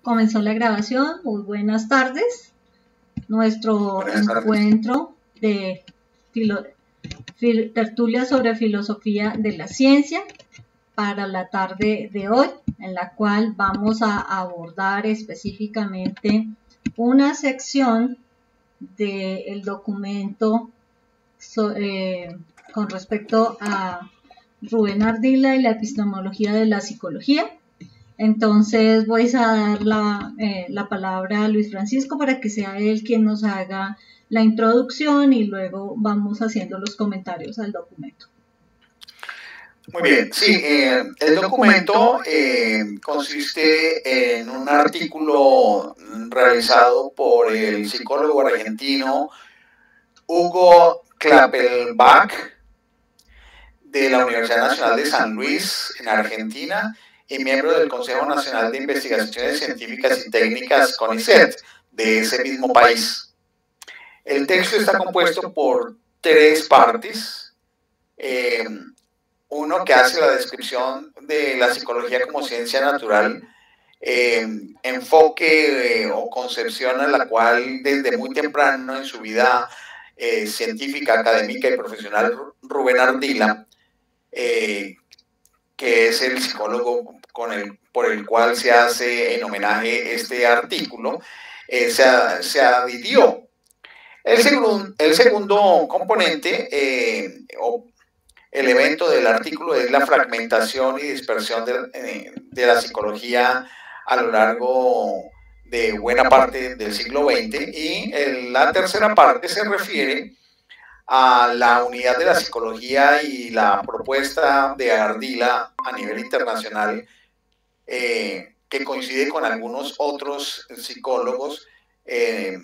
Comenzó la grabación. Muy buenas tardes. Nuestro encuentro de tertulia sobre filosofía de la ciencia para la tarde de hoy, en la cual vamos a abordar específicamente una sección del documento con respecto a Rubén Ardila y la epistemología de la psicología. Entonces voy a dar la palabra a Luis Francisco para que sea él quien nos haga la introducción y luego vamos haciendo los comentarios al documento. Muy bien, sí, el documento consiste en un artículo realizado por el psicólogo argentino Hugo Clappelbach de la Universidad Nacional de San Luis, en Argentina, y miembro del Consejo Nacional de Investigaciones Científicas y Técnicas, CONICET, de ese mismo país. El texto está compuesto por tres partes. Uno que hace la descripción de la psicología como ciencia natural, enfoque o concepción a la cual desde muy temprano en su vida científica, académica y profesional Rubén Ardila, que es el psicólogo por el cual se hace en homenaje este artículo, se adhirió. El segundo componente o elemento del artículo es la fragmentación y dispersión de la psicología a lo largo de buena parte del siglo XX, y la tercera parte se refiere a la unidad de la psicología y la propuesta de Ardila a nivel internacional, que coincide con algunos otros psicólogos, de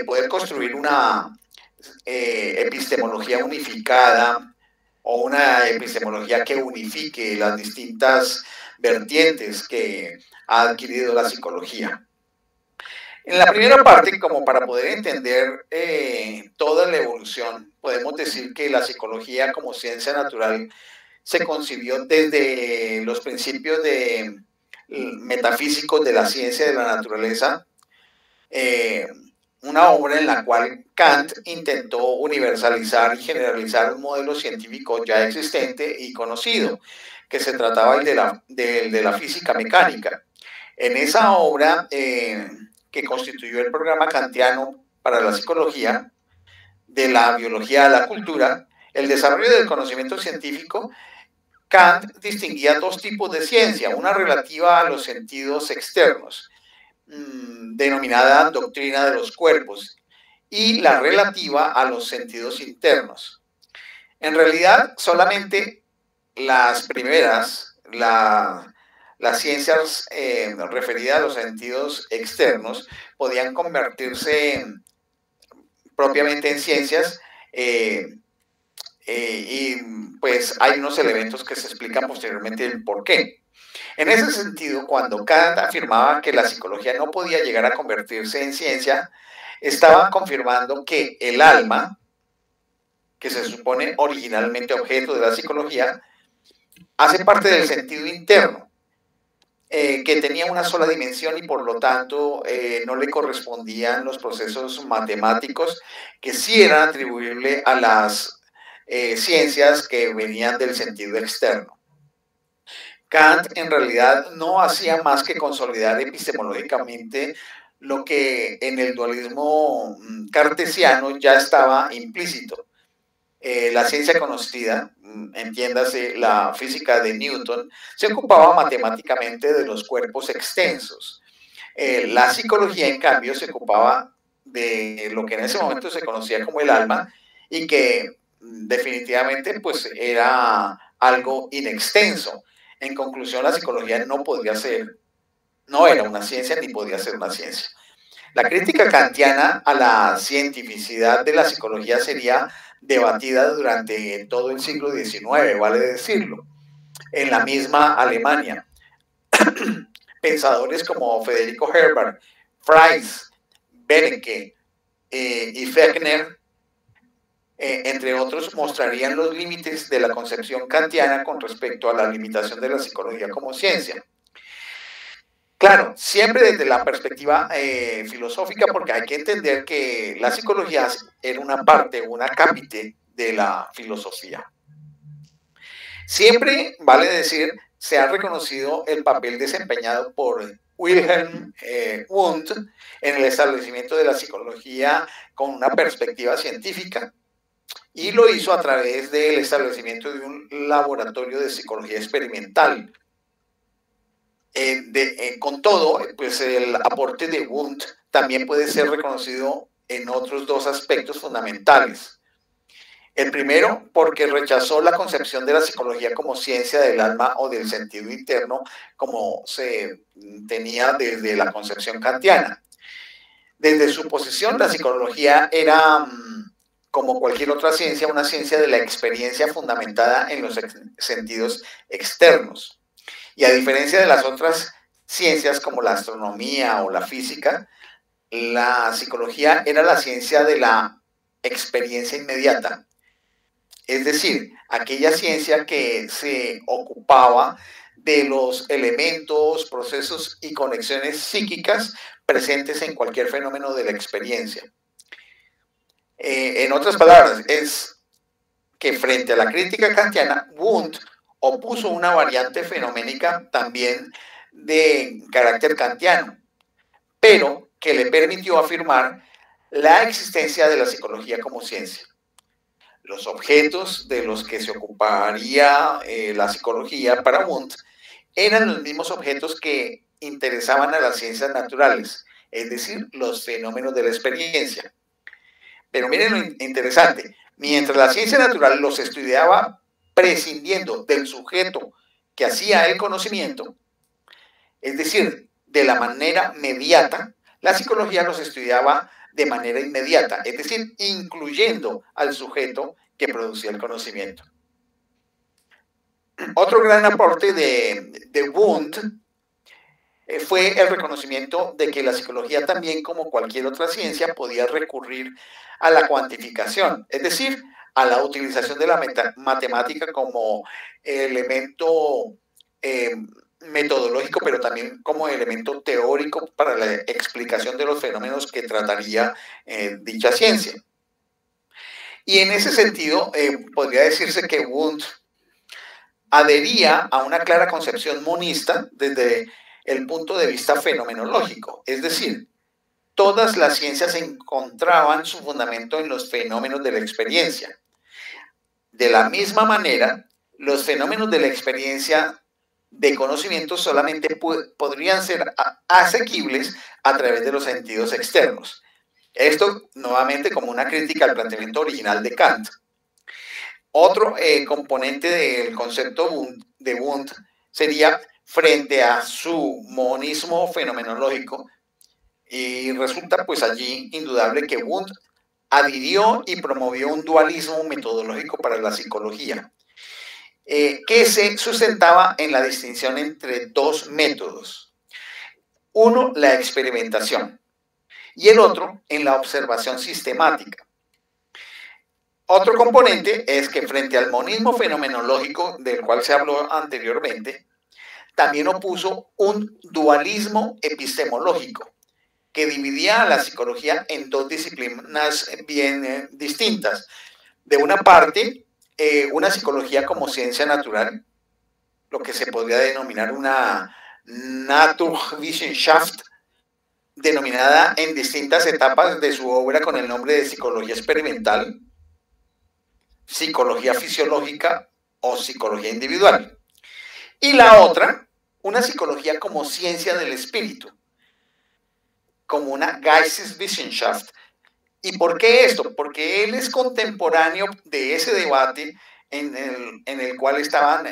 poder construir una epistemología unificada o una epistemología que unifique las distintas vertientes que ha adquirido la psicología. En la primera parte, como para poder entender toda la evolución, podemos decir que la psicología como ciencia natural se concibió desde los principios metafísicos de la ciencia de la naturaleza, una obra en la cual Kant intentó universalizar y generalizar un modelo científico ya existente y conocido, que se trataba de la física mecánica. En esa obra, que constituyó el programa kantiano para la psicología, de la biología a la cultura, el desarrollo del conocimiento científico, Kant distinguía dos tipos de ciencia: una relativa a los sentidos externos, denominada doctrina de los cuerpos, y la relativa a los sentidos internos. En realidad, solamente las primeras, las ciencias referidas a los sentidos externos, podían convertirse propiamente en ciencias, y pues hay unos elementos que se explican posteriormente el por qué. En ese sentido, cuando Kant afirmaba que la psicología no podía llegar a convertirse en ciencia, estaba confirmando que el alma, que se supone originalmente objeto de la psicología, hace parte del sentido interno, que tenía una sola dimensión y por lo tanto no le correspondían los procesos matemáticos que sí eran atribuibles a las ciencias que venían del sentido externo. Kant en realidad no hacía más que consolidar epistemológicamente lo que en el dualismo cartesiano ya estaba implícito. La ciencia conocida, entiéndase la física de Newton, se ocupaba matemáticamente de los cuerpos extensos. La psicología, en cambio, se ocupaba de lo que en ese momento se conocía como el alma, y que definitivamente pues era algo inextenso. En conclusión, la psicología no era una ciencia ni podía ser una ciencia. La crítica kantiana a la cientificidad de la psicología sería debatida durante todo el siglo XIX, vale decirlo. En la misma Alemania, pensadores como Federico Herbart, Fries, Benecke y Fechner, entre otros, mostrarían los límites de la concepción kantiana con respecto a la limitación de la psicología como ciencia. Claro, siempre desde la perspectiva filosófica, porque hay que entender que la psicología era una parte, una cápite de la filosofía. Siempre, vale decir, se ha reconocido el papel desempeñado por Wilhelm Wundt en el establecimiento de la psicología con una perspectiva científica, y lo hizo a través del establecimiento de un laboratorio de psicología experimental. Con todo, pues el aporte de Wundt también puede ser reconocido en otros dos aspectos fundamentales. El primero, porque rechazó la concepción de la psicología como ciencia del alma o del sentido interno, como se tenía desde la concepción kantiana. Desde su posición, la psicología era, como cualquier otra ciencia, una ciencia de la experiencia fundamentada en los sentidos externos. Y a diferencia de las otras ciencias como la astronomía o la física, la psicología era la ciencia de la experiencia inmediata. Es decir, aquella ciencia que se ocupaba de los elementos, procesos y conexiones psíquicas presentes en cualquier fenómeno de la experiencia. En otras palabras, es que frente a la crítica kantiana, Wundt opuso una variante fenoménica también de carácter kantiano, pero que le permitió afirmar la existencia de la psicología como ciencia. Los objetos de los que se ocuparía la psicología para Wundt eran los mismos objetos que interesaban a las ciencias naturales, es decir, los fenómenos de la experiencia. Pero miren lo interesante, mientras la ciencia natural los estudiaba prescindiendo del sujeto que hacía el conocimiento, es decir, de la manera mediata, la psicología los estudiaba de manera inmediata, es decir, incluyendo al sujeto que producía el conocimiento. Otro gran aporte de Wundt fue el reconocimiento de que la psicología también, como cualquier otra ciencia, podía recurrir a la cuantificación, es decir, a la utilización de la matemática como elemento metodológico, pero también como elemento teórico para la explicación de los fenómenos que trataría dicha ciencia. Y en ese sentido, podría decirse que Wundt adhería a una clara concepción monista desde el punto de vista fenomenológico, es decir, todas las ciencias encontraban su fundamento en los fenómenos de la experiencia. De la misma manera, los fenómenos de la experiencia de conocimiento solamente podrían ser asequibles a través de los sentidos externos. Esto nuevamente como una crítica al planteamiento original de Kant. Otro componente del concepto de Wundt sería frente a su monismo fenomenológico, y resulta pues allí indudable que Wundt adhirió y promovió un dualismo metodológico para la psicología, que se sustentaba en la distinción entre dos métodos. Uno, la experimentación, y el otro, en la observación sistemática. Otro componente es que frente al monismo fenomenológico del cual se habló anteriormente, también opuso un dualismo epistemológico que dividía a la psicología en dos disciplinas bien distintas. De una parte, una psicología como ciencia natural, lo que se podría denominar una Naturwissenschaft, denominada en distintas etapas de su obra con el nombre de psicología experimental, psicología fisiológica o psicología individual. Y la otra, una psicología como ciencia del espíritu, como una Geisteswissenschaft. ¿Y por qué esto? Porque él es contemporáneo de ese debate en el cual estaban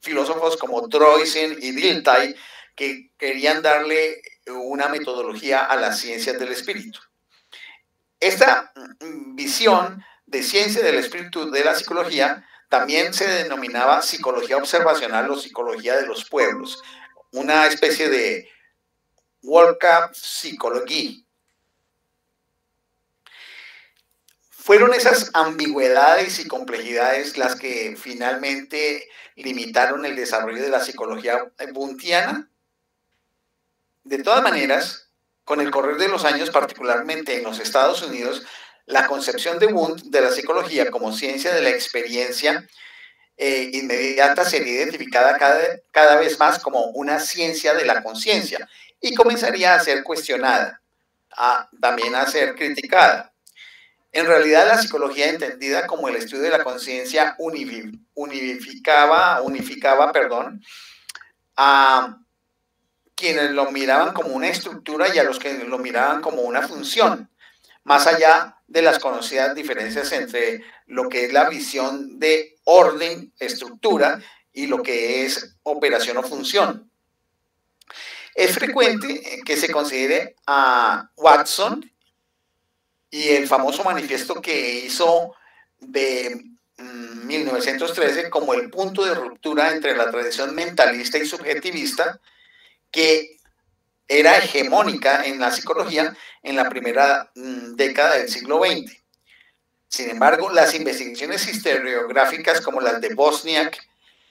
filósofos como Droysen y Dilthey, que querían darle una metodología a las ciencias del espíritu. Esta visión de ciencia del espíritu de la psicología también se denominaba psicología observacional o psicología de los pueblos, una especie de Worldkapspsychologie. Fueron esas ambigüedades y complejidades las que finalmente limitaron el desarrollo de la psicología wundtiana. De todas maneras, con el correr de los años, particularmente en los Estados Unidos, la concepción de Wundt de la psicología como ciencia de la experiencia inmediata sería identificada cada vez más como una ciencia de la conciencia y comenzaría a ser cuestionada, también a ser criticada. En realidad, la psicología entendida como el estudio de la conciencia unificaba a quienes lo miraban como una estructura y a los que lo miraban como una función, más allá de las conocidas diferencias entre lo que es la visión de orden, estructura, y lo que es operación o función. Es frecuente que se considere a Watson y el famoso manifiesto que hizo de 1913 como el punto de ruptura entre la tradición mentalista y subjetivista que era hegemónica en la psicología en la primera década del siglo XX. Sin embargo, las investigaciones historiográficas como las de Bosniak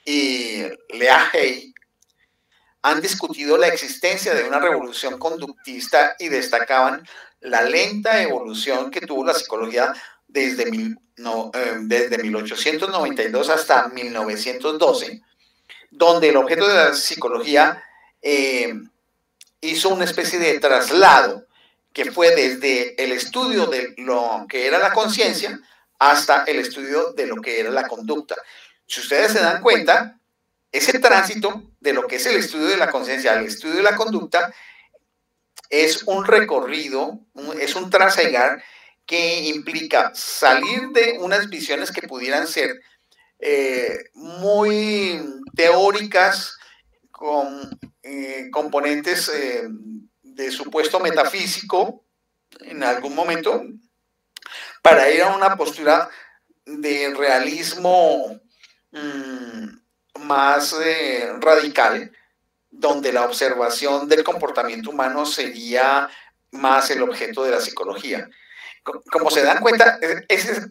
y Leahy han discutido la existencia de una revolución conductista y destacaban la lenta evolución que tuvo la psicología desde 1892 hasta 1912, donde el objeto de la psicología hizo una especie de traslado que fue desde el estudio de lo que era la conciencia hasta el estudio de lo que era la conducta. Si ustedes se dan cuenta, ese tránsito de lo que es el estudio de la conciencia al estudio de la conducta es un recorrido, es un trasegar que implica salir de unas visiones que pudieran ser muy teóricas, con componentes de supuesto metafísico en algún momento, para ir a una postura de realismo más radical, donde la observación del comportamiento humano sería más el objeto de la psicología. Como se dan cuenta,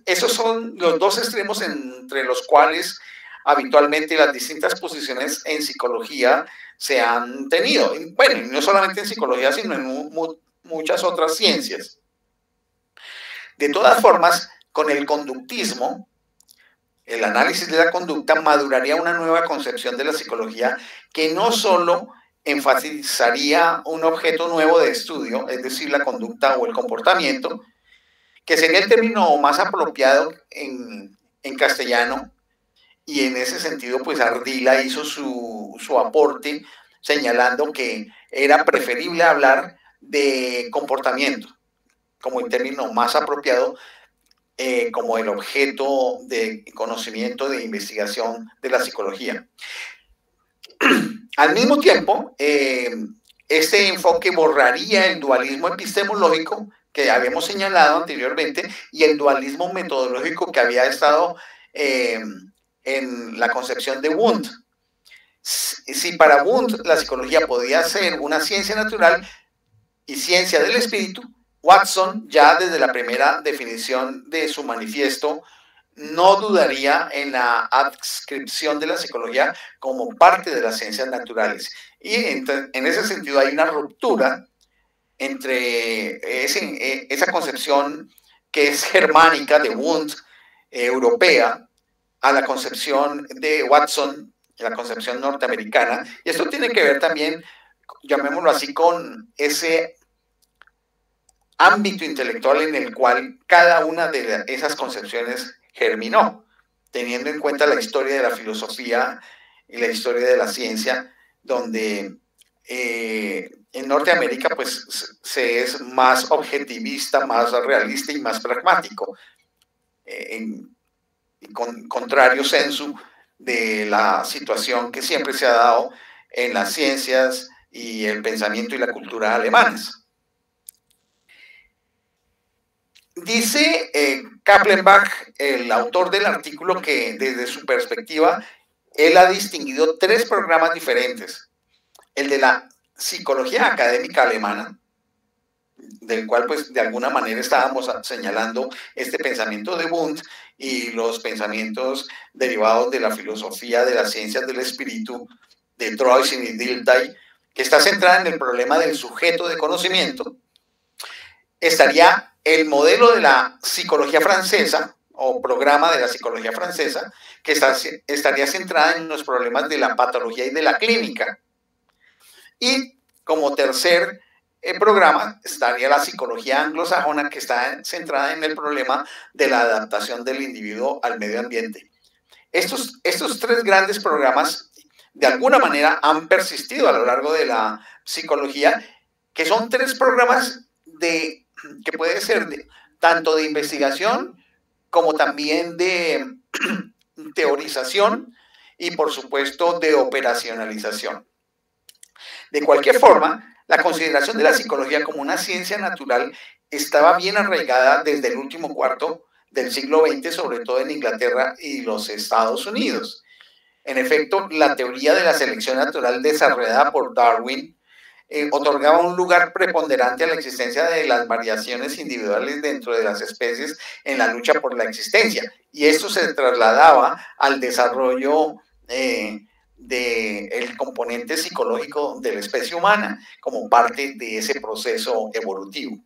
esos son los dos extremos entre los cuales habitualmente las distintas posiciones en psicología se han tenido. Bueno, no solamente en psicología, sino en muchas otras ciencias. De todas formas, con el conductismo, el análisis de la conducta maduraría una nueva concepción de la psicología que no solo enfatizaría un objeto nuevo de estudio, es decir, la conducta o el comportamiento, que sería el término más apropiado en castellano, y en ese sentido, pues Ardila hizo su aporte señalando que era preferible hablar de comportamiento como el término más apropiado, como el objeto de conocimiento, de investigación de la psicología. Al mismo tiempo, este enfoque borraría el dualismo epistemológico que habíamos señalado anteriormente y el dualismo metodológico que había estado en la concepción de Wundt. Si para Wundt la psicología podía ser una ciencia natural y ciencia del espíritu, Watson, ya desde la primera definición de su manifiesto, no dudaría en la adscripción de la psicología como parte de las ciencias naturales. Y en ese sentido hay una ruptura entre esa concepción que es germánica de Wundt, europea, a la concepción de Watson, la concepción norteamericana. Y esto tiene que ver también, llamémoslo así, con ese ámbito intelectual en el cual cada una de esas concepciones germinó, teniendo en cuenta la historia de la filosofía y la historia de la ciencia, donde en Norteamérica pues se es más objetivista, más realista y más pragmático, en contrario sensu de la situación que siempre se ha dado en las ciencias y el pensamiento y la cultura alemanes. Dice Kaplenbach, el autor del artículo, que desde su perspectiva él ha distinguido tres programas diferentes. El de la psicología académica alemana, del cual pues de alguna manera estábamos señalando este pensamiento de Wundt y los pensamientos derivados de la filosofía de las ciencias del espíritu de Troyes y Dilthey, que está centrada en el problema del sujeto de conocimiento, estaría el modelo de la psicología francesa, o programa de la psicología francesa, que estaría centrada en los problemas de la patología y de la clínica. Y como tercer programa estaría la psicología anglosajona, que está centrada en el problema de la adaptación del individuo al medio ambiente. Estos tres grandes programas de alguna manera han persistido a lo largo de la psicología, que son tres programas que puede ser tanto de investigación como también de teorización y por supuesto de operacionalización. De cualquier forma, la consideración de la psicología como una ciencia natural estaba bien arraigada desde el último cuarto del siglo XX, sobre todo en Inglaterra y los Estados Unidos. En efecto, la teoría de la selección natural desarrollada por Darwin otorgaba un lugar preponderante a la existencia de las variaciones individuales dentro de las especies en la lucha por la existencia, y esto se trasladaba al desarrollo del componente psicológico de la especie humana como parte de ese proceso evolutivo.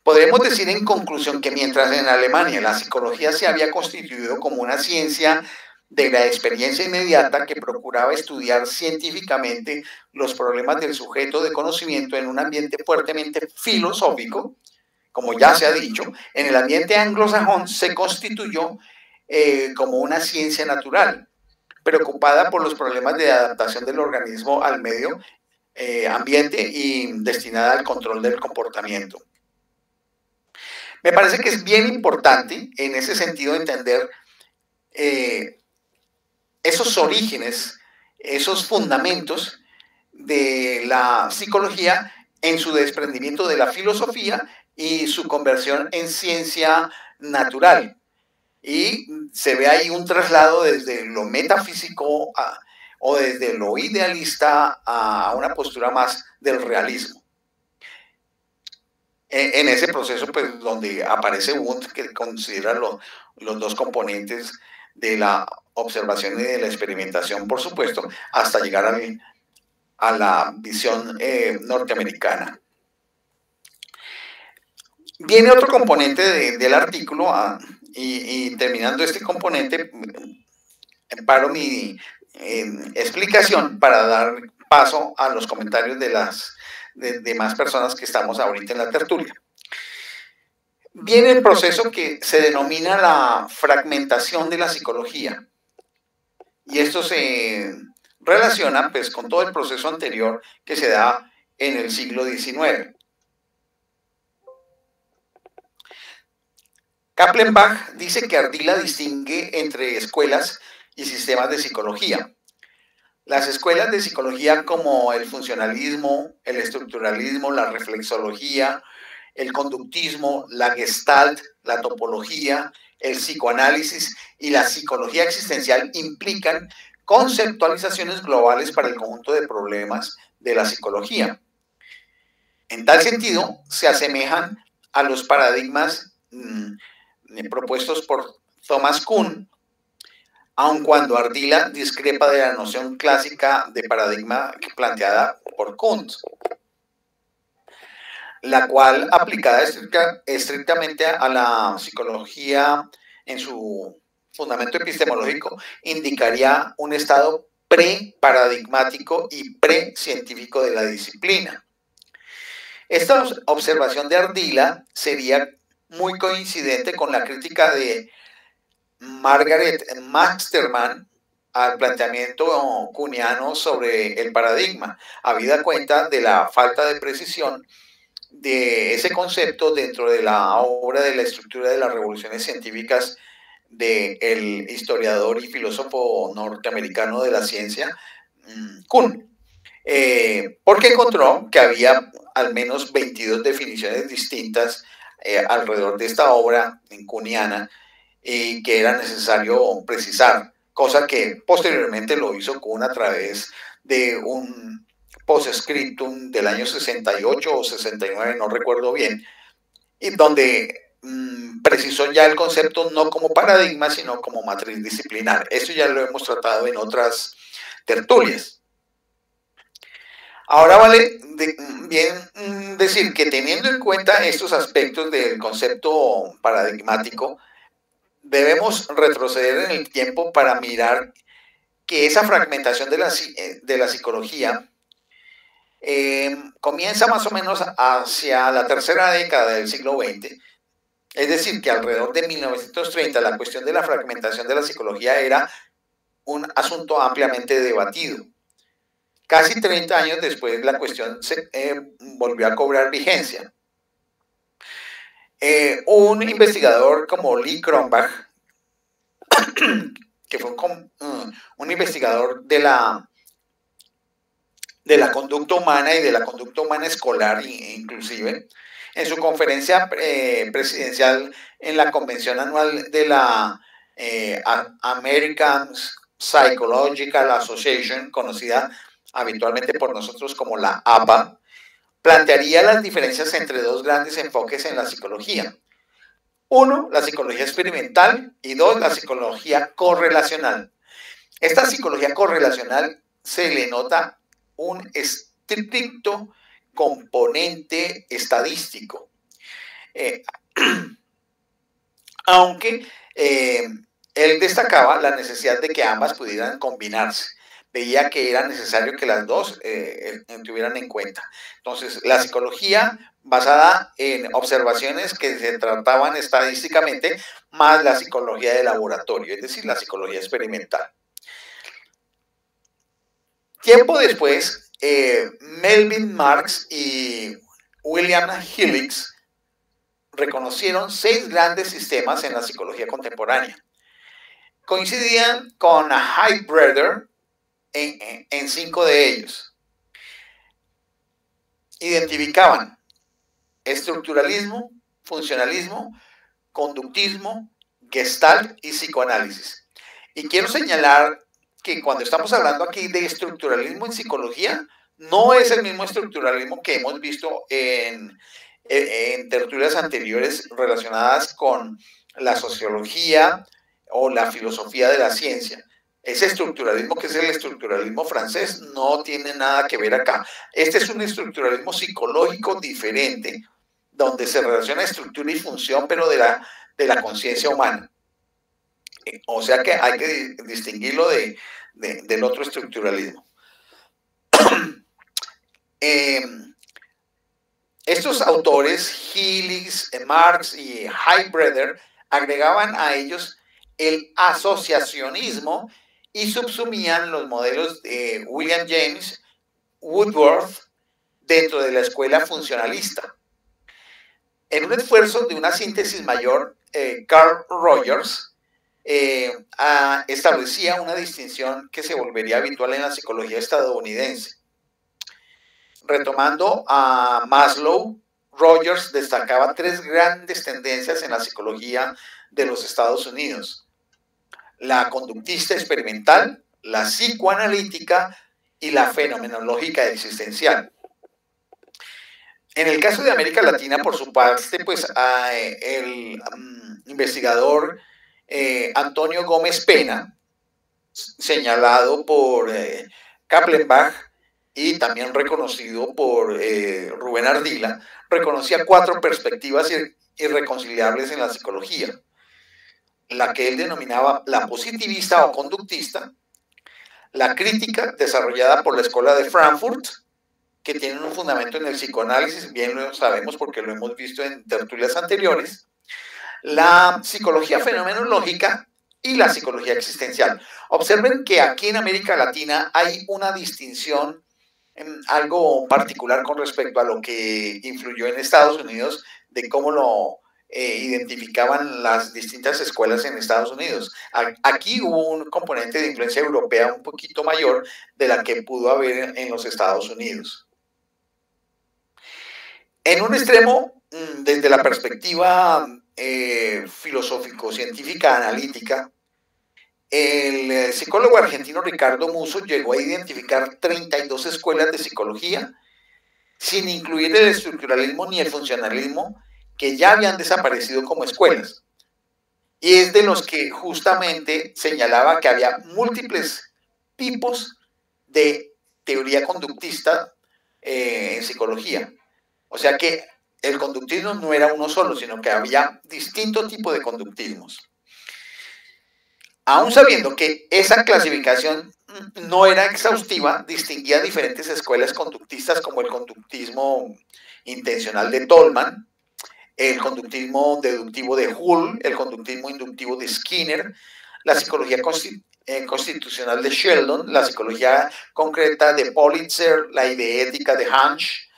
Podemos decir en conclusión que mientras en Alemania la psicología se había constituido como una ciencia de la experiencia inmediata que procuraba estudiar científicamente los problemas del sujeto de conocimiento en un ambiente fuertemente filosófico, como ya se ha dicho, en el ambiente anglosajón se constituyó como una ciencia natural, preocupada por los problemas de adaptación del organismo al medio ambiente y destinada al control del comportamiento. Me parece que es bien importante en ese sentido entender esos orígenes, esos fundamentos de la psicología en su desprendimiento de la filosofía y su conversión en ciencia natural. Y se ve ahí un traslado desde lo metafísico o desde lo idealista a una postura más del realismo. En ese proceso, pues, donde aparece Wundt, que considera los dos componentes de la observación y de la experimentación, por supuesto, hasta llegar a la visión norteamericana. Viene otro componente del artículo, y terminando este componente, paro mi explicación para dar paso a los comentarios de las demás personas que estamos ahorita en la tertulia. Viene el proceso que se denomina la fragmentación de la psicología, y esto se relaciona pues con todo el proceso anterior que se da en el siglo XIX. Kaplenbach dice que Ardila distingue entre escuelas y sistemas de psicología. Las escuelas de psicología como el funcionalismo, el estructuralismo, la reflexología, el conductismo, la gestalt, la topología, el psicoanálisis y la psicología existencial implican conceptualizaciones globales para el conjunto de problemas de la psicología. En tal sentido, se asemejan a los paradigmas propuestos por Thomas Kuhn, aun cuando Ardila discrepa de la noción clásica de paradigma planteada por Kuhn, la cual, aplicada estrictamente a la psicología en su fundamento epistemológico, indicaría un estado pre-paradigmático y pre-científico de la disciplina. Esta observación de Ardila sería muy coincidente con la crítica de Margaret Masterman al planteamiento kuhniano sobre el paradigma, habida cuenta de la falta de precisión de ese concepto dentro de la obra de la estructura de las revoluciones científicas del historiador y filósofo norteamericano de la ciencia, Kuhn, porque encontró que había al menos 22 definiciones distintas alrededor de esta obra kuhniana y que era necesario precisar, cosa que posteriormente lo hizo Kuhn a través de un postscriptum del año 68 o 69, no recuerdo bien, y donde precisó ya el concepto no como paradigma, sino como matriz disciplinar. Esto ya lo hemos tratado en otras tertulias. Ahora vale bien decir que teniendo en cuenta estos aspectos del concepto paradigmático, debemos retroceder en el tiempo para mirar que esa fragmentación de la psicología comienza más o menos hacia la tercera década del siglo XX. Es decir, que alrededor de 1930 la cuestión de la fragmentación de la psicología era un asunto ampliamente debatido. Casi 30 años después la cuestión volvió a cobrar vigencia. Un investigador como Lee Cronbach, que fue un investigador de la conducta humana y de la conducta humana escolar inclusive, en su conferencia presidencial en la convención anual de la American Psychological Association, conocida habitualmente por nosotros como la APA, plantearía las diferencias entre dos grandes enfoques en la psicología. Uno, la psicología experimental, y dos, la psicología correlacional. Esta psicología correlacional se le nota un estricto componente estadístico, aunque él destacaba la necesidad de que ambas pudieran combinarse. Veía que era necesario que las dos tuvieran en cuenta. Entonces, la psicología basada en observaciones que se trataban estadísticamente, más la psicología de laboratorio, es decir, la psicología experimental. Tiempo después, Melvin Marx y William Helix reconocieron 6 grandes sistemas en la psicología contemporánea. Coincidían con Heidbreder en 5 de ellos. Identificaban estructuralismo, funcionalismo, conductismo, gestalt y psicoanálisis. Y quiero señalar que cuando estamos hablando aquí de estructuralismo en psicología, no es el mismo estructuralismo que hemos visto en tertulias anteriores relacionadas con la sociología o la filosofía de la ciencia. Ese estructuralismo, que es el estructuralismo francés, no tiene nada que ver acá. Este es un estructuralismo psicológico diferente, donde se relaciona estructura y función, pero de la conciencia humana. O sea que hay que distinguirlo del otro estructuralismo. Estos autores, Helix, Marx y Heidbreder, agregaban a ellos el asociacionismo y subsumían los modelos de William James Woodworth dentro de la escuela funcionalista. En un esfuerzo de una síntesis mayor, Carl Rogers establecía una distinción que se volvería habitual en la psicología estadounidense. Retomando a Maslow, Rogers destacaba 3 grandes tendencias en la psicología de los Estados Unidos: la conductista experimental, la psicoanalítica y la fenomenológica existencial. En el caso de América Latina, por su parte, pues el investigador Antonio Gómez Pena, señalado por Kaplenbach y también reconocido por Rubén Ardila, reconocía 4 perspectivas irreconciliables en la psicología: la que él denominaba la positivista o conductista, la crítica desarrollada por la escuela de Frankfurt, que tienen un fundamento en el psicoanálisis, bien lo sabemos porque lo hemos visto en tertulias anteriores, la psicología fenomenológica y la psicología existencial. Observen que aquí en América Latina hay una distinción, algo particular con respecto a lo que influyó en Estados Unidos, de cómo lo identificaban las distintas escuelas en Estados Unidos. Aquí hubo un componente de influencia europea un poquito mayor de la que pudo haber en los Estados Unidos. En un extremo, desde la perspectiva filosófico-científica analítica, el psicólogo argentino Ricardo Musso llegó a identificar 32 escuelas de psicología, sin incluir el estructuralismo ni el funcionalismo, que ya habían desaparecido como escuelas. Y es de los que justamente señalaba que había múltiples tipos de teoría conductista en psicología. O sea que el conductismo no era uno solo, sino que había distintos tipos de conductismos. Aún sabiendo que esa clasificación no era exhaustiva, distinguía diferentes escuelas conductistas como el conductismo intencional de Tolman, el conductismo deductivo de Hull, el conductismo inductivo de Skinner, la psicología constitucional de Sheldon, la psicología concreta de Politzer, la idea ética de Hansch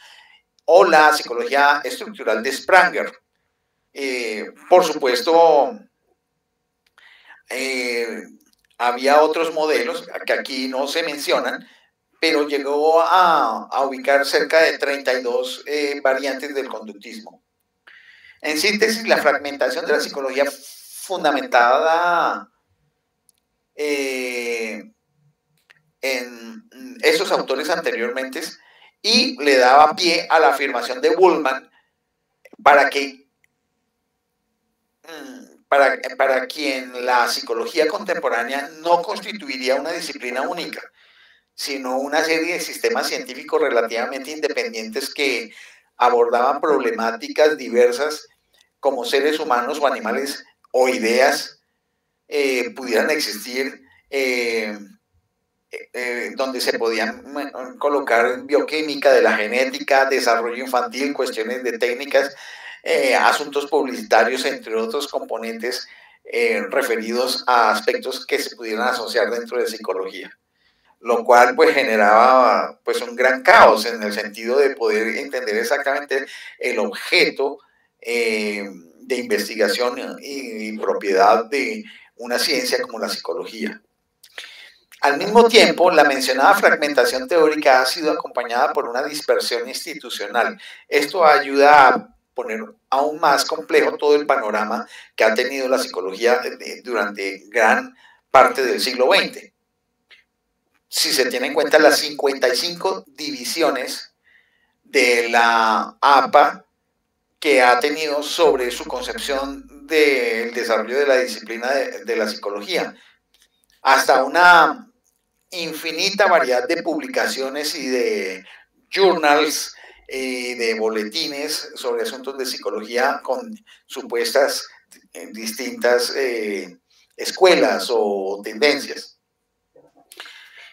o la psicología estructural de Spranger. Por supuesto, había otros modelos que aquí no se mencionan, pero llegó a ubicar cerca de 32 variantes del conductismo. En síntesis, la fragmentación de la psicología fundamentada en esos autores anteriormente y le daba pie a la afirmación de Bullman para quien la psicología contemporánea no constituiría una disciplina única, sino una serie de sistemas científicos relativamente independientes que abordaban problemáticas diversas como seres humanos o animales o ideas pudieran existir, donde se podían colocar bioquímica de la genética, desarrollo infantil, cuestiones de técnicas, asuntos publicitarios, entre otros componentes referidos a aspectos que se pudieran asociar dentro de psicología, lo cual pues generaba pues un gran caos en el sentido de poder entender exactamente el objeto de investigación y propiedad de una ciencia como la psicología. Al mismo tiempo, la mencionada fragmentación teórica ha sido acompañada por una dispersión institucional. Esto ayuda a poner aún más complejo todo el panorama que ha tenido la psicología durante gran parte del siglo XX. Si se tiene en cuenta las 55 divisiones de la APA que ha tenido sobre su concepción del desarrollo de la disciplina de la psicología, hasta una infinita variedad de publicaciones y de journals y de boletines sobre asuntos de psicología con supuestas distintas escuelas o tendencias.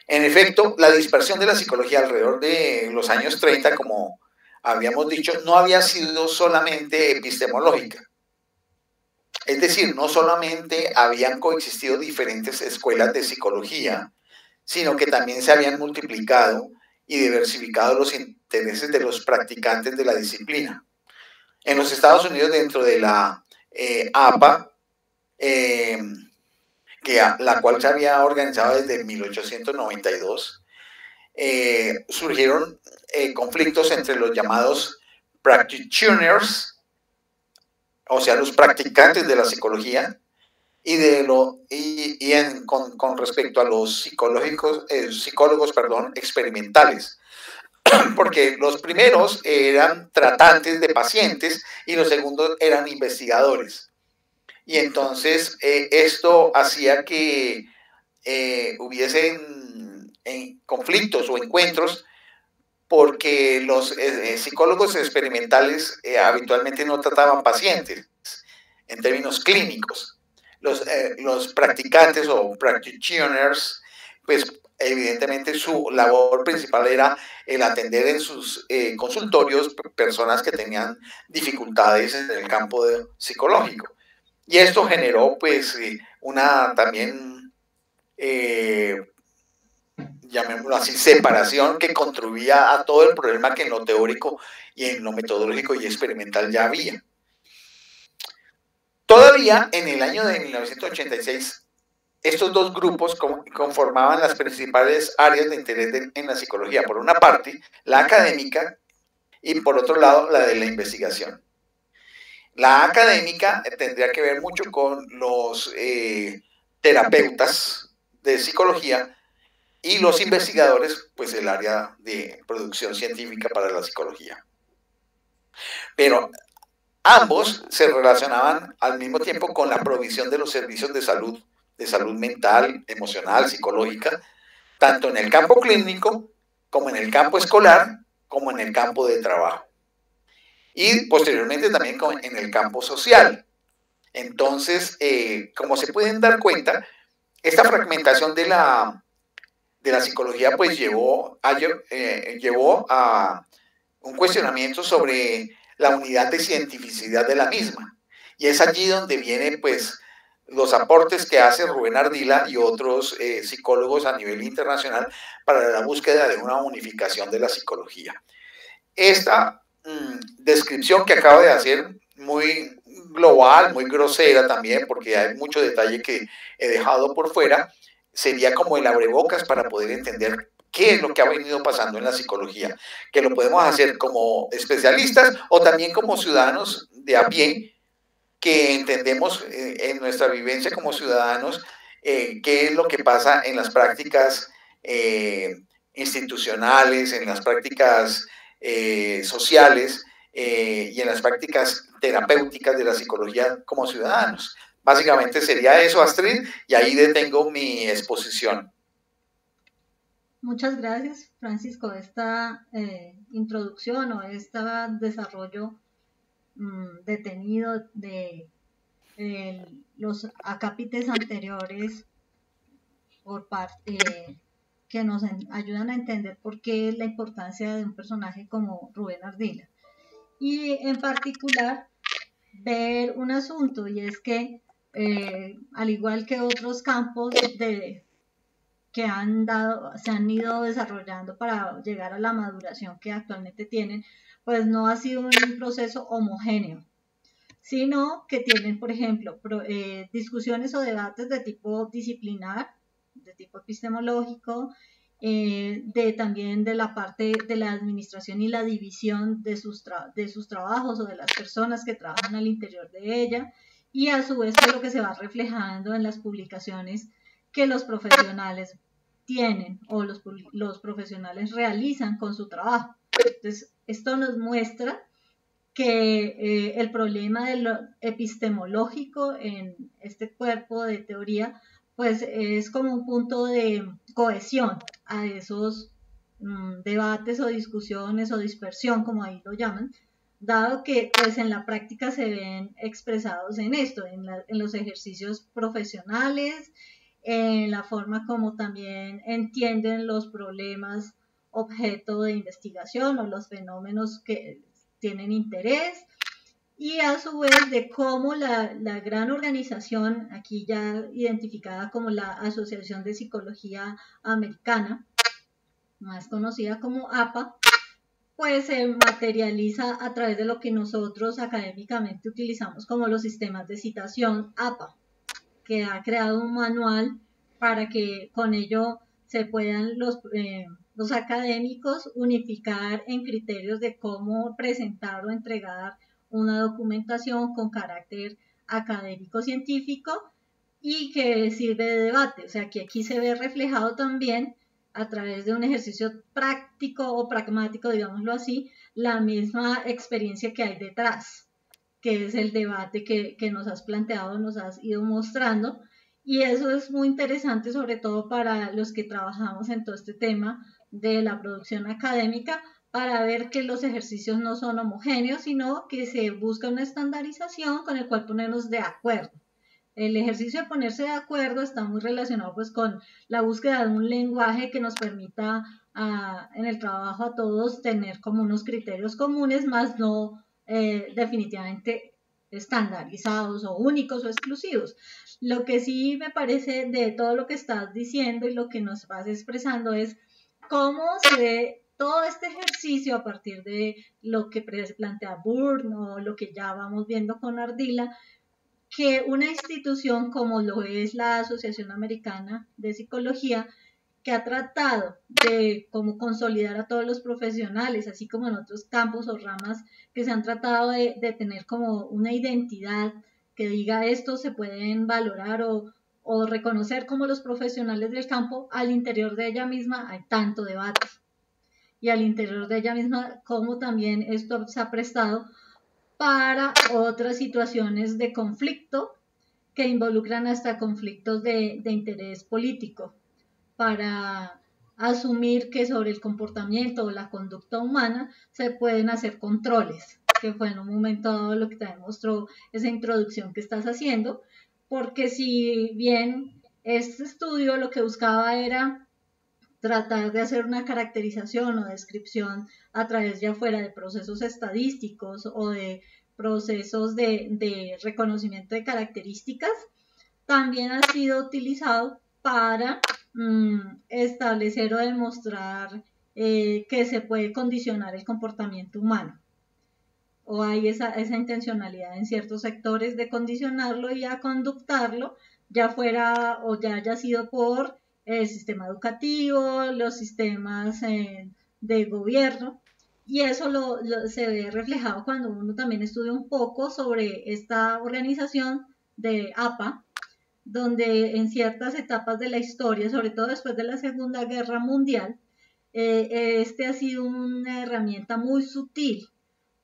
En efecto, la dispersión de la psicología alrededor de los años 30, como habíamos dicho, no había sido solamente epistemológica. Es decir, no solamente habían coexistido diferentes escuelas de psicología, sino que también se habían multiplicado y diversificado los intereses de los practicantes de la disciplina. En los Estados Unidos, dentro de la APA, la cual se había organizado desde 1892, surgieron conflictos entre los llamados practitioners, o sea, los practicantes de la psicología, con respecto a los psicólogos experimentales, porque los primeros eran tratantes de pacientes y los segundos eran investigadores. Y entonces esto hacía que hubiesen conflictos o encuentros, porque los psicólogos experimentales habitualmente no trataban pacientes en términos clínicos. Los practicantes o practitioners, pues evidentemente su labor principal era el atender en sus consultorios personas que tenían dificultades en el campo psicológico. Y esto generó pues una también, llamémoslo así, separación que contribuía a todo el problema que en lo teórico y en lo metodológico y experimental ya había. Todavía en el año de 1986, estos dos grupos conformaban las principales áreas de interés en la psicología. Por una parte, la académica y por otro lado, la de la investigación. La académica tendría que ver mucho con los terapeutas de psicología y los investigadores, pues el área de producción científica para la psicología. Pero ambos se relacionaban al mismo tiempo con la provisión de los servicios de salud mental, emocional, psicológica, tanto en el campo clínico como en el campo escolar, como en el campo de trabajo. Y posteriormente también en el campo social. Entonces, como se pueden dar cuenta, esta fragmentación de la psicología pues llevó a un cuestionamiento sobre la unidad de cientificidad de la misma. Y es allí donde vienen pues los aportes que hace Rubén Ardila y otros psicólogos a nivel internacional para la búsqueda de una unificación de la psicología. Esta descripción que acabo de hacer, muy global, muy grosera también, porque hay mucho detalle que he dejado por fuera, sería como el abrebocas para poder entender qué es lo que ha venido pasando en la psicología, que lo podemos hacer como especialistas o también como ciudadanos de a pie, que entendemos en nuestra vivencia como ciudadanos qué es lo que pasa en las prácticas institucionales, en las prácticas sociales y en las prácticas terapéuticas de la psicología como ciudadanos. Básicamente sería eso, Astrid, y ahí detengo mi exposición. Muchas gracias, Francisco, esta introducción o este desarrollo detenido de los acápites anteriores por parte que nos ayudan a entender por qué es la importancia de un personaje como Rubén Ardila. Y en particular, ver un asunto, y es que al igual que otros campos que se han ido desarrollando para llegar a la maduración que actualmente tienen, pues no ha sido un proceso homogéneo, sino que tienen, por ejemplo, discusiones o debates de tipo disciplinar, de tipo epistemológico, también de la parte de la administración y la división de sus trabajos o de las personas que trabajan al interior de ella, y a su vez lo que se va reflejando en las publicaciones que los profesionales tienen o los profesionales realizan con su trabajo. Entonces, esto nos muestra que el problema de lo epistemológico en este cuerpo de teoría, pues es como un punto de cohesión a esos debates o discusiones o dispersión, como ahí lo llaman, dado que pues en la práctica se ven expresados en esto, en los ejercicios profesionales, en la forma como también entienden los problemas objeto de investigación o los fenómenos que tienen interés, y a su vez de cómo la gran organización, aquí ya identificada como la Asociación de Psicología Americana, más conocida como APA, pues se materializa a través de lo que nosotros académicamente utilizamos como los sistemas de citación APA, que ha creado un manual para que con ello se puedan los académicos unificar en criterios de cómo presentar o entregar una documentación con carácter académico-científico y que sirve de debate. O sea que aquí se ve reflejado también a través de un ejercicio práctico o pragmático, digámoslo así, la misma experiencia que hay detrás, que es el debate que nos has planteado, nos has ido mostrando. Y eso es muy interesante, sobre todo para los que trabajamos en todo este tema de la producción académica, para ver que los ejercicios no son homogéneos, sino que se busca una estandarización con el cual ponernos de acuerdo. El ejercicio de ponerse de acuerdo está muy relacionado pues con la búsqueda de un lenguaje que nos permita en el trabajo a todos tener como unos criterios comunes, más no definitivamente estandarizados o únicos o exclusivos. Lo que sí me parece de todo lo que estás diciendo y lo que nos vas expresando es cómo se ve todo este ejercicio a partir de lo que plantea Bourne o lo que ya vamos viendo con Ardila, que una institución como lo es la Asociación Americana de Psicología, que ha tratado de como consolidar a todos los profesionales, así como en otros campos o ramas que se han tratado de tener como una identidad que diga esto se pueden valorar o reconocer como los profesionales del campo, al interior de ella misma hay tanto debate. Y al interior de ella misma, como también esto se ha prestado para otras situaciones de conflicto que involucran hasta conflictos de interés político, para asumir que sobre el comportamiento o la conducta humana se pueden hacer controles, que fue en un momento dado lo que te demostró esa introducción que estás haciendo, porque si bien este estudio lo que buscaba era tratar de hacer una caracterización o descripción a través ya fuera de procesos estadísticos o de procesos de reconocimiento de características, también ha sido utilizado para establecer o demostrar que se puede condicionar el comportamiento humano. O hay esa intencionalidad en ciertos sectores de condicionarlo y a conductarlo, ya fuera o ya haya sido por el sistema educativo, los sistemas de gobierno, y eso se ve reflejado cuando uno también estudia un poco sobre esta organización de APA, donde en ciertas etapas de la historia, sobre todo después de la Segunda Guerra Mundial, este ha sido una herramienta muy sutil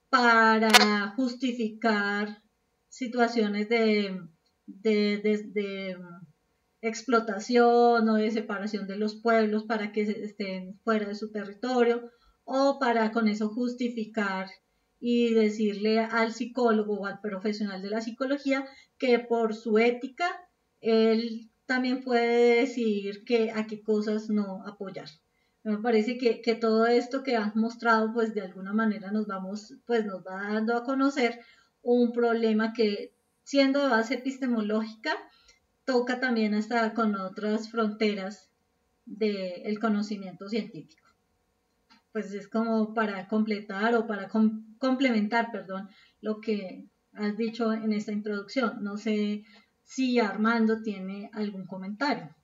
para justificar situaciones de explotación o de separación de los pueblos para que estén fuera de su territorio, o para con eso justificar y decirle al psicólogo o al profesional de la psicología que por su ética él también puede decidir a qué cosas no apoyar. Me parece que todo esto que has mostrado, pues de alguna manera nos va dando a conocer un problema que, siendo de base epistemológica, toca también hasta con otras fronteras del conocimiento científico. Pues es como para completar o para complementar, perdón, lo que has dicho en esta introducción. No sé si Armando tiene algún comentario.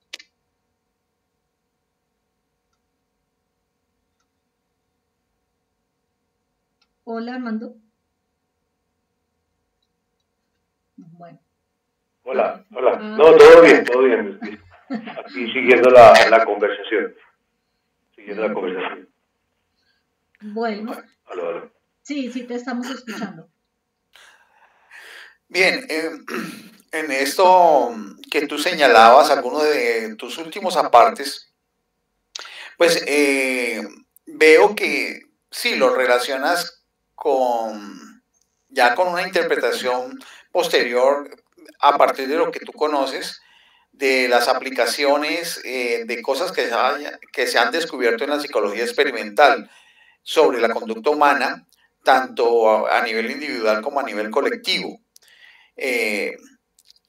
Hola, Armando. Bueno. Hola. No, todo bien. Aquí siguiendo la conversación. Bueno. Aló. Sí, te estamos escuchando. Bien, en esto que tú señalabas, alguno de tus últimos apartes, pues veo que sí, lo relacionas ya con una interpretación posterior a partir de lo que tú conoces, de las aplicaciones de cosas que se han descubierto en la psicología experimental sobre la conducta humana, tanto a nivel individual como a nivel colectivo.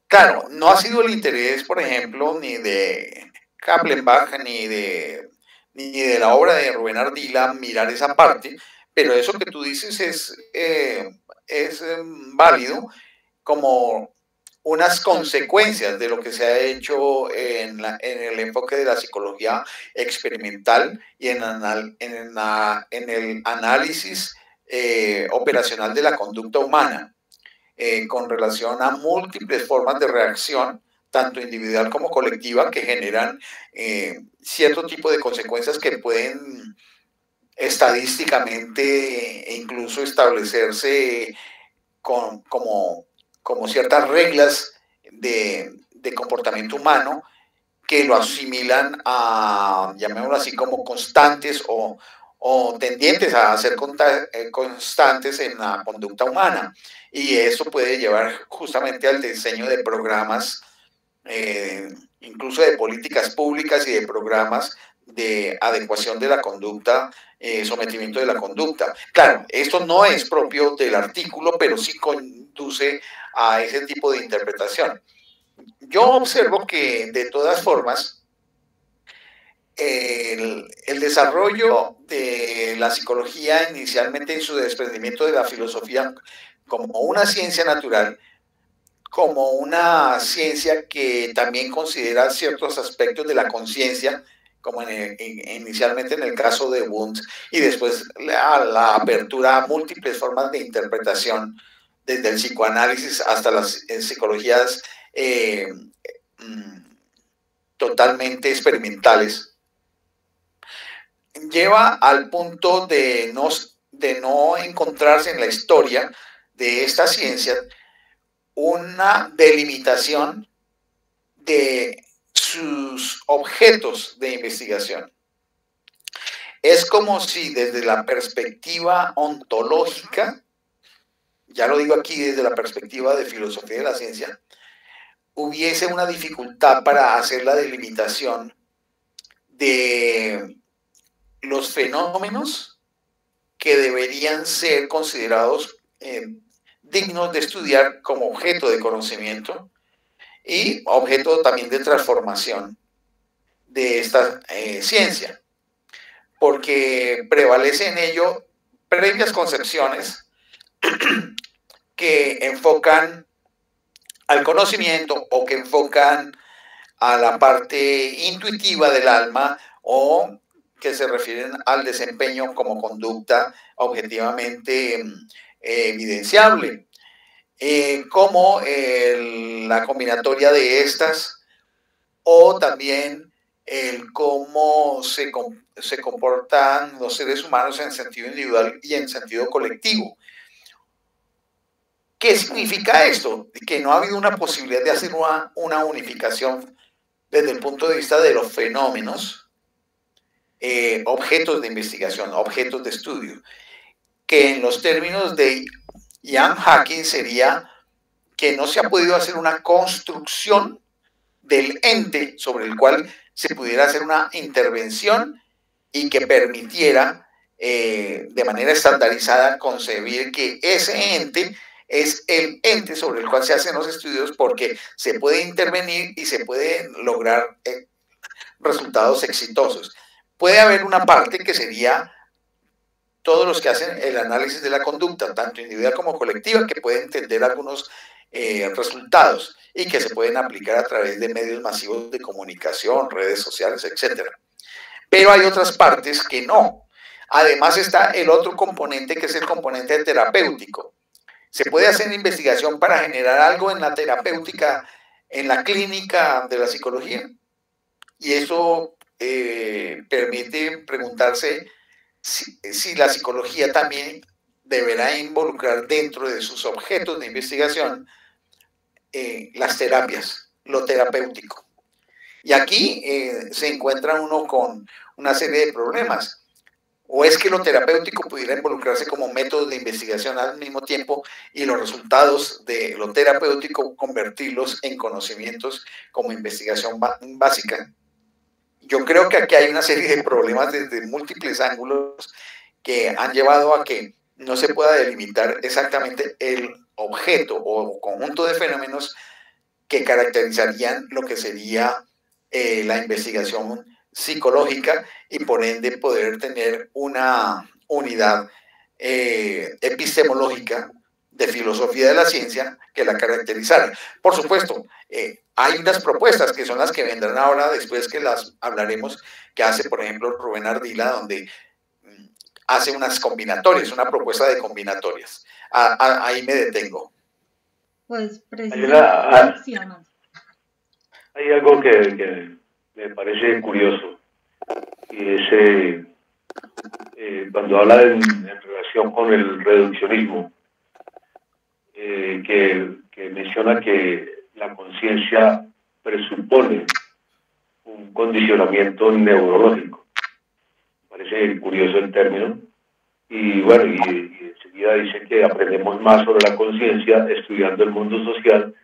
Claro, no ha sido el interés, por ejemplo, ni de Kaplenbach ni de la obra de Rubén Ardila mirar esa parte, pero eso que tú dices es válido como unas consecuencias de lo que se ha hecho en el enfoque de la psicología experimental y en el análisis operacional de la conducta humana, con relación a múltiples formas de reacción, tanto individual como colectiva, que generan cierto tipo de consecuencias que pueden estadísticamente incluso establecerse como ciertas reglas de comportamiento humano que lo asimilan a, llamémoslo así, como constantes o tendientes a ser constantes en la conducta humana. Y eso puede llevar justamente al diseño de programas, incluso de políticas públicas y de programas de adecuación de la conducta, sometimiento de la conducta. Claro, esto no es propio del artículo, pero sí conduce a ese tipo de interpretación. Yo observo que de todas formas el desarrollo de la psicología, inicialmente en su desprendimiento de la filosofía como una ciencia natural, como una ciencia que también considera ciertos aspectos de la conciencia, como inicialmente en el caso de Wundt, y después la apertura a múltiples formas de interpretación, desde el psicoanálisis hasta las psicologías totalmente experimentales, lleva al punto de no encontrarse en la historia de esta ciencia una delimitación de sus objetos de investigación. Es como si desde la perspectiva ontológica, ya lo digo aquí desde la perspectiva de filosofía de la ciencia, hubiese una dificultad para hacer la delimitación de los fenómenos que deberían ser considerados dignos de estudiar como objeto de conocimiento y objeto también de transformación de esta ciencia, porque prevalece en ello previas concepciones que enfocan al conocimiento o que enfocan a la parte intuitiva del alma o que se refieren al desempeño como conducta objetivamente evidenciable, como la combinatoria de estas o también el cómo se comportan los seres humanos en sentido individual y en sentido colectivo. ¿Qué significa esto? Que no ha habido una posibilidad de hacer una unificación desde el punto de vista de los fenómenos, objetos de investigación, objetos de estudio, que en los términos de Ian Hacking sería que no se ha podido hacer una construcción del ente sobre el cual se pudiera hacer una intervención y que permitiera de manera estandarizada concebir que ese ente es el ente sobre el cual se hacen los estudios, porque se puede intervenir y se pueden lograr resultados exitosos. Puede haber una parte que sería todos los que hacen el análisis de la conducta, tanto individual como colectiva, que pueden entender algunos resultados y que se pueden aplicar a través de medios masivos de comunicación, redes sociales, etc. Pero hay otras partes que no. Además está el otro componente, que es el componente terapéutico. Se puede hacer investigación para generar algo en la terapéutica, en la clínica de la psicología, y eso permite preguntarse si la psicología también deberá involucrar dentro de sus objetos de investigación las terapias, lo terapéutico. Y aquí se encuentra uno con una serie de problemas. ¿O es que lo terapéutico pudiera involucrarse como método de investigación al mismo tiempo y los resultados de lo terapéutico convertirlos en conocimientos como investigación básica? Yo creo que aquí hay una serie de problemas desde múltiples ángulos que han llevado a que no se pueda delimitar exactamente el objeto o conjunto de fenómenos que caracterizarían lo que sería la investigación psicológica y por ende poder tener una unidad epistemológica de filosofía de la ciencia que la caracterizara. Por supuesto, hay unas propuestas que son las que vendrán ahora, después que las hablaremos, que hace, por ejemplo, Rubén Ardila, donde hace unas combinatorias, una propuesta de combinatorias. Ahí me detengo. Pues precisamente hay algo que me parece curioso, y es cuando habla en relación con el reduccionismo, que menciona que la conciencia presupone un condicionamiento neurológico. Me parece curioso el término. Y bueno, y enseguida dice que aprendemos más sobre la conciencia estudiando el mundo social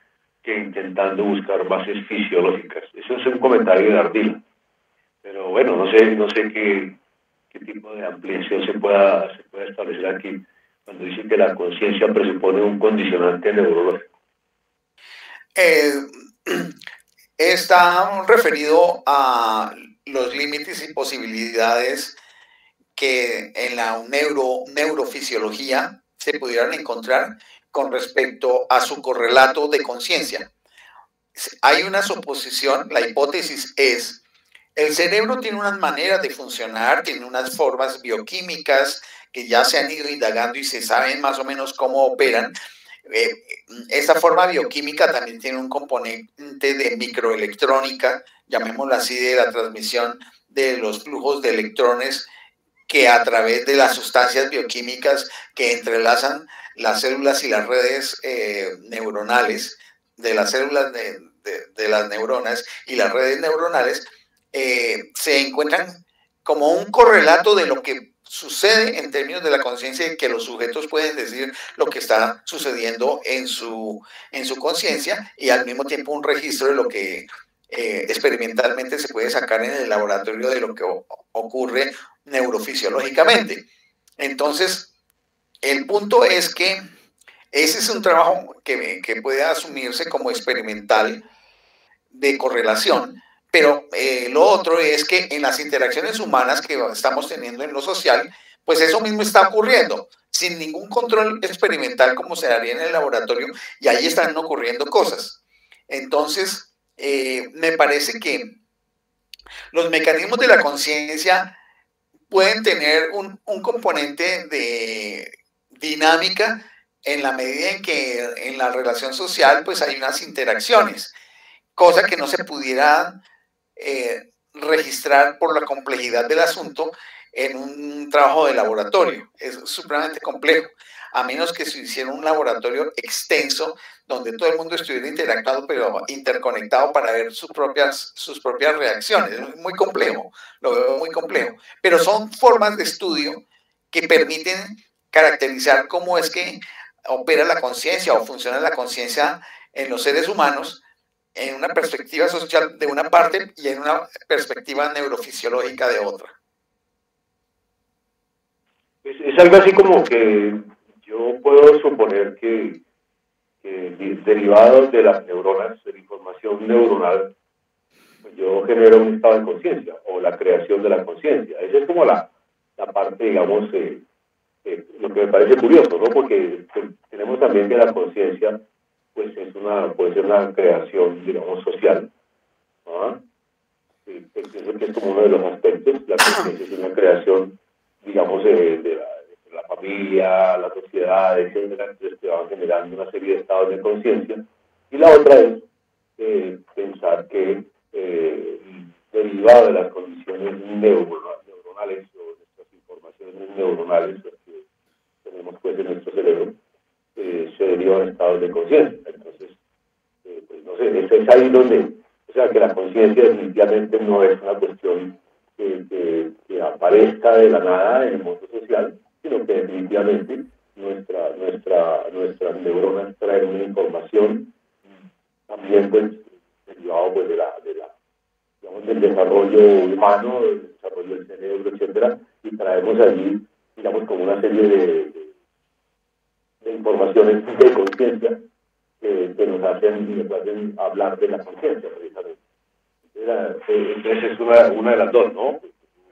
que intentando buscar bases fisiológicas. Eso es un comentario de Ardila. Pero bueno, no sé qué tipo de ampliación se pueda establecer aquí cuando dice que la conciencia presupone un condicionante neurológico. Está referido a los límites y posibilidades que en la neurofisiología se pudieran encontrar con respecto a su correlato de conciencia. Hay una suposición, la hipótesis es: el cerebro tiene unas maneras de funcionar, tiene unas formas bioquímicas que ya se han ido indagando y se saben más o menos cómo operan. Esta forma bioquímica también tiene un componente de microelectrónica, llamémoslo así, de la transmisión de los flujos de electrones que a través de las sustancias bioquímicas que entrelazan las células y las redes neuronales, de las células de las neuronas y las redes neuronales, se encuentran como un correlato de lo que sucede en términos de la conciencia y que los sujetos pueden decir lo que está sucediendo en su conciencia y al mismo tiempo un registro de lo que experimentalmente se puede sacar en el laboratorio de lo que ocurre neurofisiológicamente. Entonces, el punto es que ese es un trabajo que puede asumirse como experimental de correlación, pero lo otro es que en las interacciones humanas que estamos teniendo en lo social, pues eso mismo está ocurriendo, sin ningún control experimental como se haría en el laboratorio, y ahí están ocurriendo cosas. Entonces, me parece que los mecanismos de la conciencia pueden tener un componente de dinámica en la medida en que en la relación social pues hay unas interacciones, cosa que no se pudiera registrar por la complejidad del asunto en un trabajo de laboratorio. Es supremamente complejo, a menos que se hiciera un laboratorio extenso donde todo el mundo estuviera interactuando pero interconectado para ver sus propias reacciones. Es muy complejo, lo veo muy complejo, pero son formas de estudio que permiten caracterizar cómo es que opera la conciencia o funciona la conciencia en los seres humanos en una perspectiva social de una parte y en una perspectiva neurofisiológica de otra. Es algo así como que yo puedo suponer que derivados de las neuronas, de la información neuronal, pues yo genero un estado de conciencia o la creación de la conciencia. Esa es como la parte, digamos, lo que me parece curioso, ¿no? Porque tenemos también que la conciencia pues puede ser una creación, digamos, social, ¿no? Pienso que es como uno de los aspectos. La conciencia es una creación, digamos, de la familia, la sociedad, etcétera, entonces que van generando una serie de estados de conciencia. Y la otra es pensar que derivado de las condiciones neuronales o nuestras informaciones neuronales que tenemos pues en nuestro cerebro, se derivan estados de conciencia. Entonces, pues no sé, es ahí donde, o sea, que la conciencia definitivamente no es una cuestión que aparezca de la nada en el mundo social, sino que definitivamente nuestras neuronas traen una información también pues derivado pues digamos, del desarrollo humano, del desarrollo del cerebro, etcétera, y traemos allí, digamos, como una serie de informaciones de conciencia que nos hacen hablar de la conciencia, precisamente. Entonces es una de las dos, ¿no? Me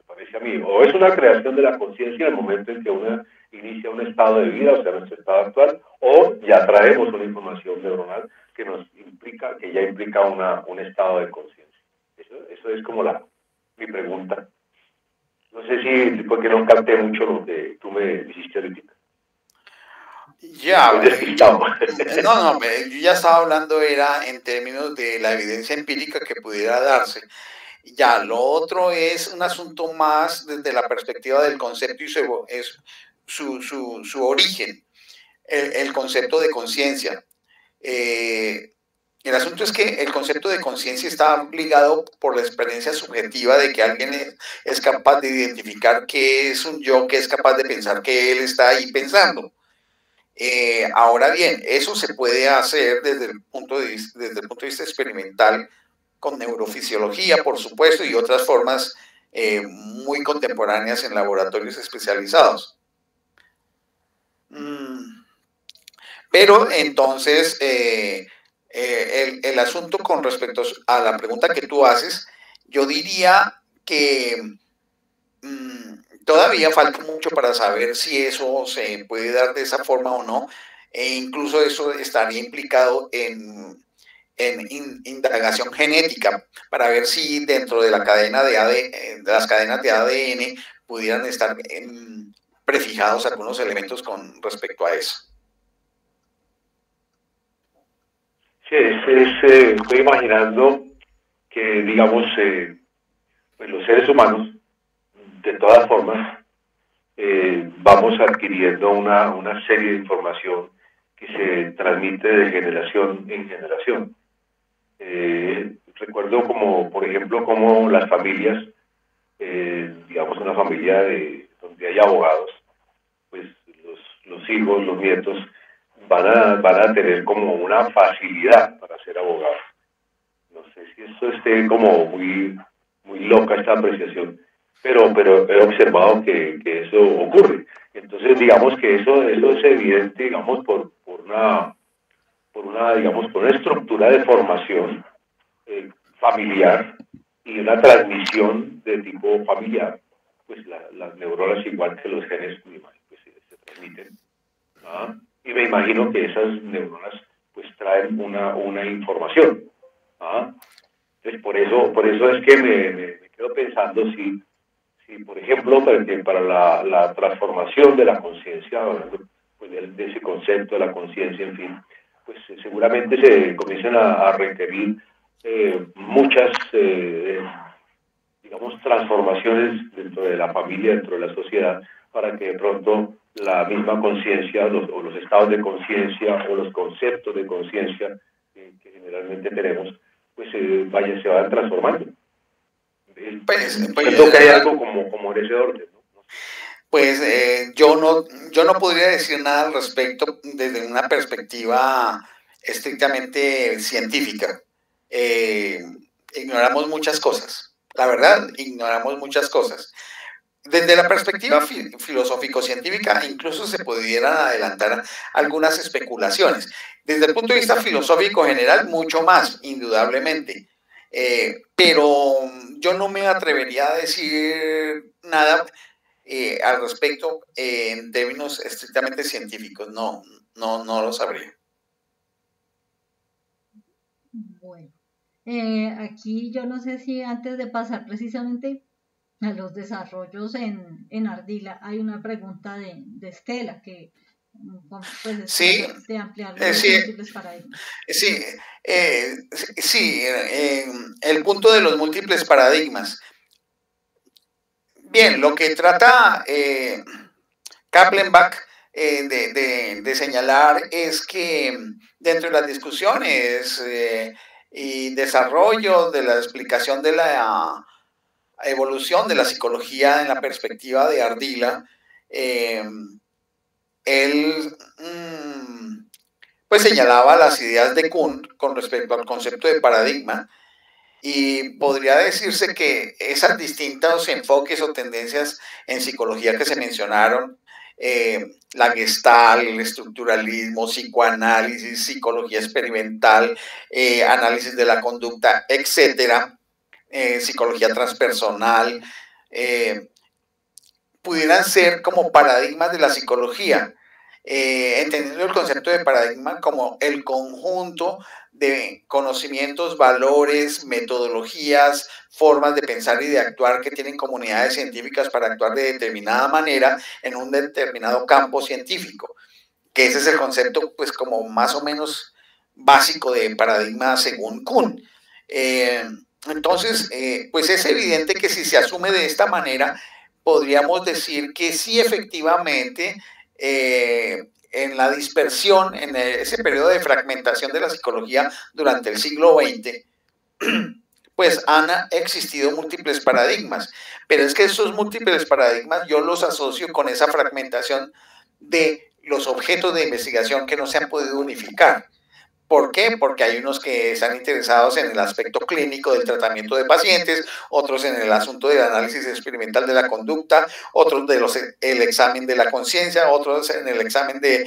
parece a mí. O es una creación de la conciencia en el momento en que una inicia un estado de vida, o sea, nuestro estado actual, o ya traemos una información neuronal que ya implica un estado de conciencia. Eso es como mi pregunta. No sé si, porque no capté mucho lo que tú me dijiste ahorita. Ya, yo ya estaba hablando era en términos de la evidencia empírica que pudiera darse. Ya, lo otro es un asunto más desde la perspectiva del concepto y su origen, el concepto de conciencia. El asunto es que el concepto de conciencia está ligado por la experiencia subjetiva de que alguien es capaz de identificar qué es un yo, que es capaz de pensar que él está ahí pensando. Ahora bien, eso se puede hacer desde el punto de vista experimental con neurofisiología, por supuesto, y otras formas muy contemporáneas en laboratorios especializados. Pero entonces, el asunto con respecto a la pregunta que tú haces, yo diría que todavía falta mucho para saber si eso se puede dar de esa forma o no, e incluso eso estaría implicado en indagación genética para ver si dentro de la cadena de las cadenas de ADN pudieran estar prefijados algunos elementos con respecto a eso. Sí, estoy imaginando que, digamos, pues los seres humanos, de todas formas, vamos adquiriendo una serie de información que se transmite de generación en generación. Recuerdo como, por ejemplo, como las familias digamos, una familia donde hay abogados, pues los hijos, los nietos, van a tener como una facilidad para ser abogados. No sé si esto esté como muy loca esta apreciación, pero he observado que eso ocurre. Entonces, digamos que eso es evidente, digamos, por una estructura de formación familiar y una transmisión de tipo familiar. Pues las neuronas, igual que los genes, pues, se transmiten. ¿Ah? Y me imagino que esas neuronas pues traen una información. ¿Ah? Entonces, por eso es que me quedo pensando si por ejemplo, para la transformación de la conciencia, pues de ese concepto de la conciencia, en fin, pues seguramente se comienzan a requerir muchas, digamos, transformaciones dentro de la familia, dentro de la sociedad, para que de pronto la misma conciencia, o los estados de conciencia, o los conceptos de conciencia que generalmente tenemos, pues se vayan transformando. Siento que hay algo como en ese orden, ¿no? Pues yo no podría decir nada al respecto desde una perspectiva estrictamente científica. Ignoramos muchas cosas, la verdad, ignoramos muchas cosas. Desde la perspectiva filosófico-científica, incluso se pudieran adelantar algunas especulaciones. Desde el punto de vista filosófico general, mucho más, indudablemente. Pero yo no me atrevería a decir nada al respecto en términos estrictamente científicos. No lo sabría. Bueno, aquí yo no sé si antes de pasar precisamente a los desarrollos en Ardila, hay una pregunta de Estela que pues es sí, de ampliar los múltiples paradigmas. Sí, el punto de los múltiples paradigmas. Bien, lo que trata Kaplan-Bach de señalar es que dentro de las discusiones y desarrollo de la explicación de la evolución de la psicología en la perspectiva de Ardila, él pues señalaba las ideas de Kuhn con respecto al concepto de paradigma, y podría decirse que esas distintos enfoques o tendencias en psicología que se mencionaron, la Gestalt, el estructuralismo, psicoanálisis, psicología experimental, análisis de la conducta, etcétera, psicología transpersonal, pudieran ser como paradigmas de la psicología, entendiendo el concepto de paradigma como el conjunto de conocimientos, valores, metodologías, formas de pensar y de actuar que tienen comunidades científicas para actuar de determinada manera en un determinado campo científico, que ese es el concepto pues como más o menos básico de paradigma según Kuhn. Entonces, pues es evidente que si se asume de esta manera, podríamos decir que sí, efectivamente, en la dispersión, en ese periodo de fragmentación de la psicología durante el siglo XX, pues han existido múltiples paradigmas, pero es que esos múltiples paradigmas yo los asocio con esa fragmentación de los objetos de investigación que no se han podido unificar. ¿Por qué? Porque hay unos que están interesados en el aspecto clínico del tratamiento de pacientes, otros en el asunto del análisis experimental de la conducta, otros el examen de la conciencia, otros en el examen de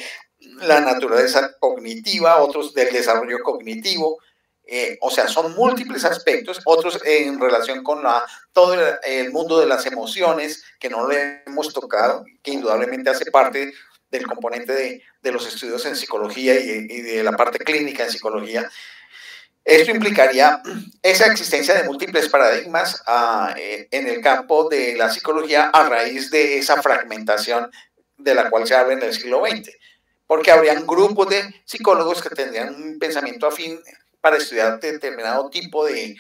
la naturaleza cognitiva, otros del desarrollo cognitivo. O sea, son múltiples aspectos, otros en relación con todo el mundo de las emociones, que no le hemos tocado, que indudablemente hace parte del componente de los estudios en psicología y de la parte clínica en psicología. Esto implicaría esa existencia de múltiples paradigmas en el campo de la psicología a raíz de esa fragmentación de la cual se habla en el siglo XX, porque habrían grupos de psicólogos que tendrían un pensamiento afín para estudiar determinado tipo de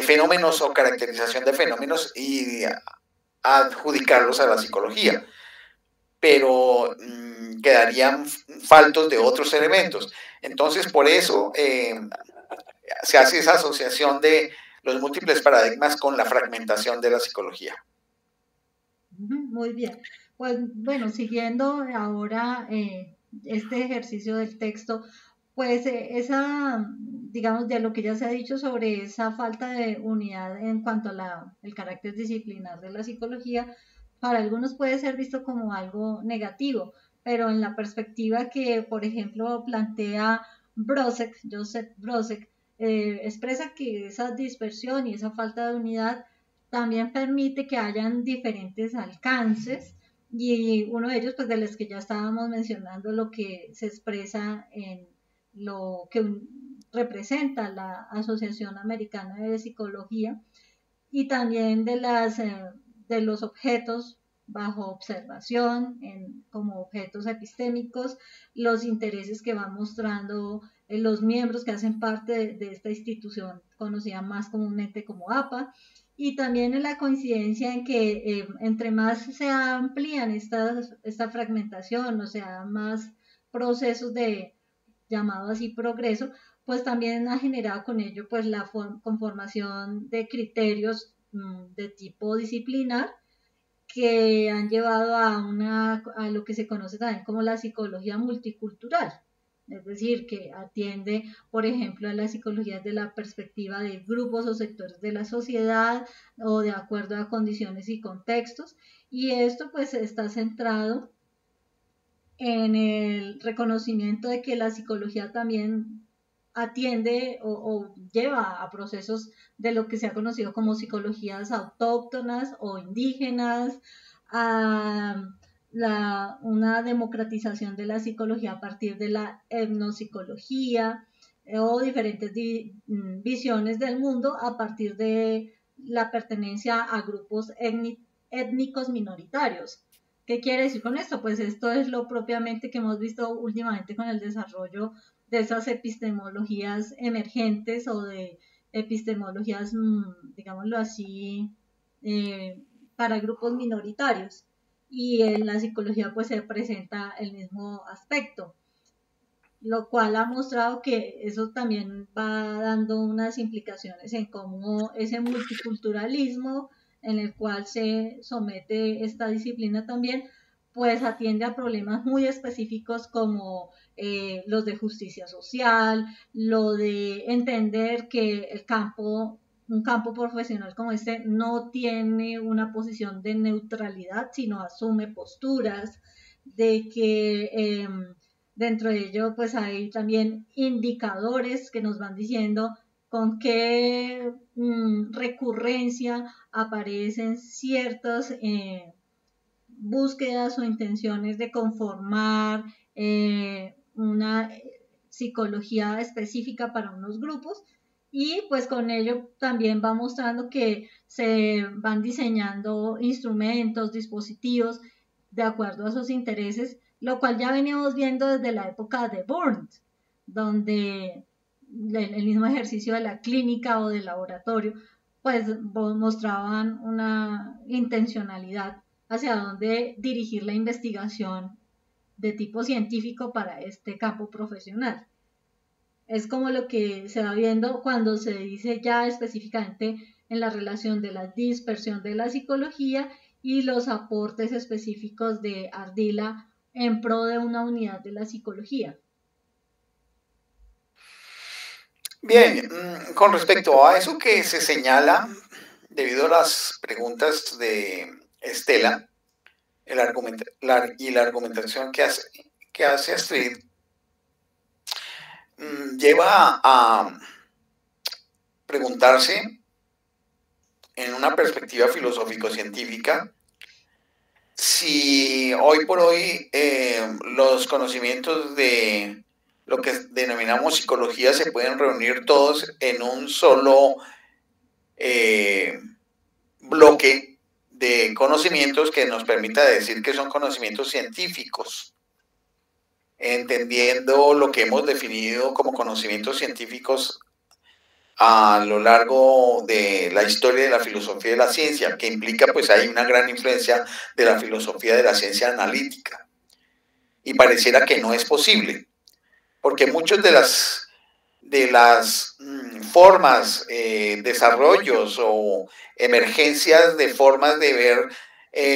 fenómenos o caracterización de fenómenos y adjudicarlos a la psicología, pero quedarían faltos de otros elementos. Entonces, por eso se hace esa asociación de los múltiples paradigmas con la fragmentación de la psicología. Muy bien. Pues bueno, siguiendo ahora este ejercicio del texto, pues digamos, de lo que ya se ha dicho sobre esa falta de unidad en cuanto a el carácter disciplinar de la psicología, para algunos puede ser visto como algo negativo, pero en la perspectiva que, por ejemplo, plantea Joseph Brodsek, expresa que esa dispersión y esa falta de unidad también permite que hayan diferentes alcances, y uno de ellos, pues de los que ya estábamos mencionando, lo que se expresa en lo que representa la Asociación Americana de Psicología, y también de los objetos bajo observación como objetos epistémicos, los intereses que van mostrando los miembros que hacen parte de esta institución conocida más comúnmente como APA, y también en la coincidencia en que entre más se amplían esta fragmentación, o sea, más procesos de llamado así progreso, pues también ha generado con ello pues la conformación de criterios de tipo disciplinar que han llevado a lo que se conoce también como la psicología multicultural. Es decir, que atiende, por ejemplo, a la psicología desde la perspectiva de grupos o sectores de la sociedad o de acuerdo a condiciones y contextos. Y esto pues está centrado en el reconocimiento de que la psicología también atiende o lleva a procesos de lo que se ha conocido como psicologías autóctonas o indígenas, a una democratización de la psicología a partir de la etnopsicología o diferentes visiones del mundo a partir de la pertenencia a grupos étnicos minoritarios. ¿Qué quiere decir con esto? Pues esto es lo propiamente que hemos visto últimamente con el desarrollo de esas epistemologías emergentes o de epistemologías, digámoslo así, para grupos minoritarios. Y en la psicología pues se presenta el mismo aspecto, lo cual ha mostrado que eso también va dando unas implicaciones en cómo ese multiculturalismo en el cual se somete esta disciplina también, pues atiende a problemas muy específicos como los de justicia social, lo de entender que un campo profesional como este no tiene una posición de neutralidad, sino asume posturas, de que dentro de ello pues hay también indicadores que nos van diciendo con qué recurrencia aparecen ciertas búsquedas o intenciones de conformar una psicología específica para unos grupos, y pues con ello también va mostrando que se van diseñando instrumentos, dispositivos de acuerdo a esos intereses, lo cual ya veníamos viendo desde la época de Burns, donde el mismo ejercicio de la clínica o del laboratorio pues mostraban una intencionalidad hacia dónde dirigir la investigación de tipo científico para este campo profesional. Es como lo que se va viendo cuando se dice ya específicamente en la relación de la dispersión de la psicología y los aportes específicos de Ardila en pro de una unidad de la psicología. Bien, con respecto a eso que se señala, debido a las preguntas de Estela y la argumentación que hace Astrid, lleva a preguntarse en una perspectiva filosófico-científica si hoy por hoy los conocimientos de lo que denominamos psicología se pueden reunir todos en un solo bloque de conocimientos que nos permita decir que son conocimientos científicos, entendiendo lo que hemos definido como conocimientos científicos a lo largo de la historia de la filosofía de la ciencia, que implica pues hay una gran influencia de la filosofía de la ciencia analítica, y pareciera que no es posible, porque muchas de las formas, desarrollos o emergencias de formas de ver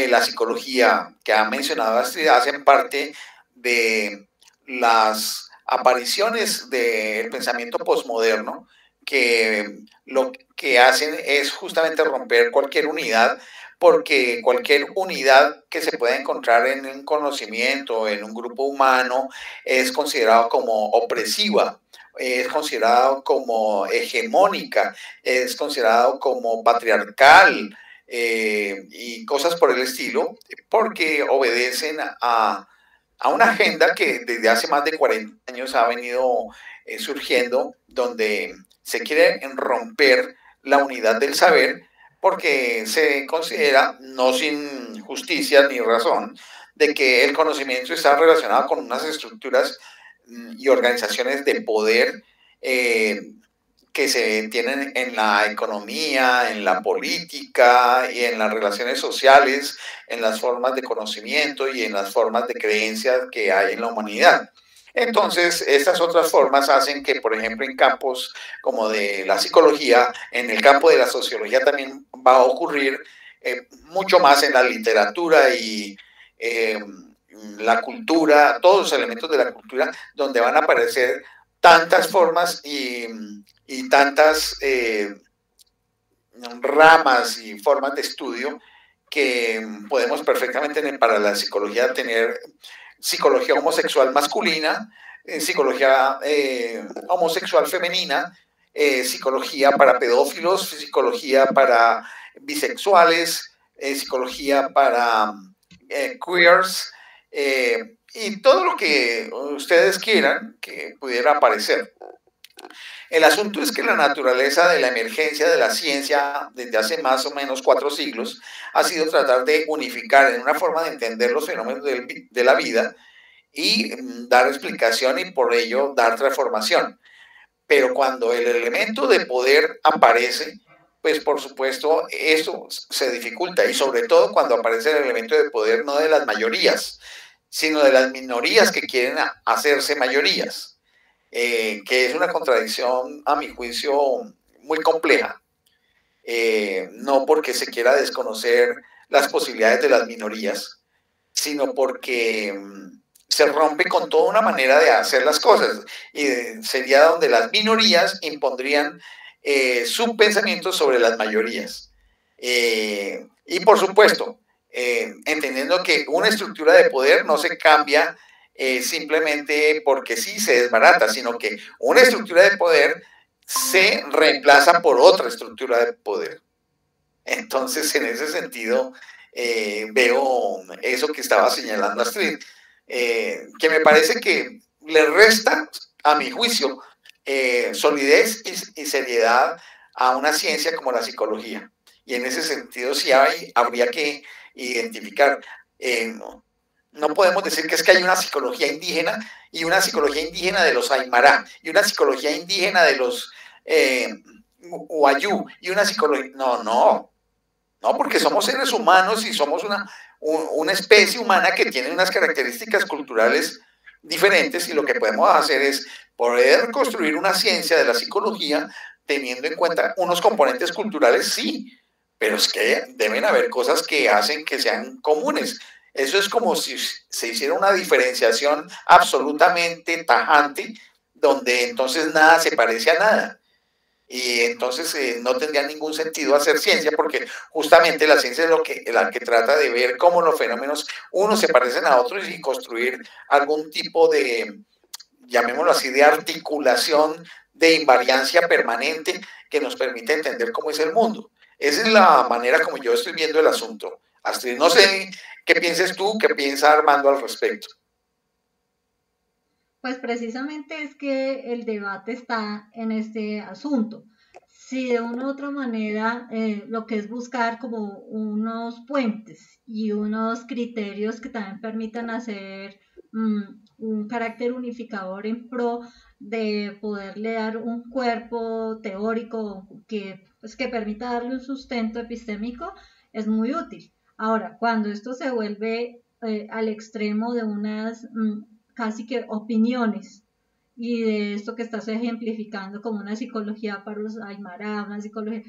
la psicología que ha mencionado Astrid hacen parte de las apariciones del pensamiento posmoderno, que lo que hacen es justamente romper cualquier unidad, porque cualquier unidad que se pueda encontrar en un conocimiento, en un grupo humano, es considerado como opresiva, es considerado como hegemónica, es considerado como patriarcal, y cosas por el estilo, porque obedecen a una agenda que desde hace más de 40 años ha venido surgiendo, donde se quiere romper la unidad del saber, porque se considera, no sin justicia ni razón, de que el conocimiento está relacionado con unas estructuras y organizaciones de poder que se tienen en la economía, en la política y en las relaciones sociales, en las formas de conocimiento y en las formas de creencias que hay en la humanidad. Entonces, estas otras formas hacen que, por ejemplo, en campos como de la psicología, en el campo de la sociología también va a ocurrir mucho más en la literatura y la cultura, todos los elementos de la cultura, donde van a aparecer tantas formas y tantas ramas y formas de estudio que podemos perfectamente para la psicología tener psicología homosexual masculina, psicología homosexual femenina, psicología para pedófilos, psicología para bisexuales, psicología para queers, y todo lo que ustedes quieran que pudiera aparecer. El asunto es que la naturaleza de la emergencia de la ciencia desde hace más o menos 4 siglos ha sido tratar de unificar en una forma de entender los fenómenos de la vida y dar explicación y por ello dar transformación. Pero cuando el elemento de poder aparece, pues por supuesto eso se dificulta, y sobre todo cuando aparece el elemento de poder no de las mayorías, sino de las minorías que quieren hacerse mayorías. Que es una contradicción, a mi juicio, muy compleja. No porque se quiera desconocer las posibilidades de las minorías, sino porque se rompe con toda una manera de hacer las cosas, y sería donde las minorías impondrían su pensamiento sobre las mayorías. Y por supuesto, entendiendo que una estructura de poder no se cambia simplemente porque sí se desbarata, sino que una estructura de poder se reemplaza por otra estructura de poder. Entonces, en ese sentido, veo eso que estaba señalando Astrid, que me parece que le resta, a mi juicio, solidez y seriedad a una ciencia como la psicología. Y en ese sentido sí habría que identificar. No podemos decir que es que hay una psicología indígena y una psicología indígena de los Aymara y una psicología indígena de los Wayuu y una psicología... No, porque somos seres humanos y somos una especie humana que tiene unas características culturales diferentes, y lo que podemos hacer es poder construir una ciencia de la psicología teniendo en cuenta unos componentes culturales, sí, pero es que deben haber cosas que hacen que sean comunes. Eso es como si se hiciera una diferenciación absolutamente tajante, donde entonces nada se parece a nada. Y entonces no tendría ningún sentido hacer ciencia, porque justamente la ciencia es la que trata de ver cómo los fenómenos unos se parecen a otros y construir algún tipo de, llamémoslo así, de articulación de invariancia permanente que nos permite entender cómo es el mundo. Esa es la manera como yo estoy viendo el asunto. Astrid, no sé qué pienses tú, qué piensa Armando al respecto. Pues precisamente es que el debate está en este asunto. Si de una u otra manera lo que es buscar como unos puentes y unos criterios que también permitan hacer un carácter unificador en pro de poderle dar un cuerpo teórico que permita darle un sustento epistémico, es muy útil. Ahora, cuando esto se vuelve al extremo de unas casi que opiniones y de esto que estás ejemplificando como una psicología para los Aymara, una psicología.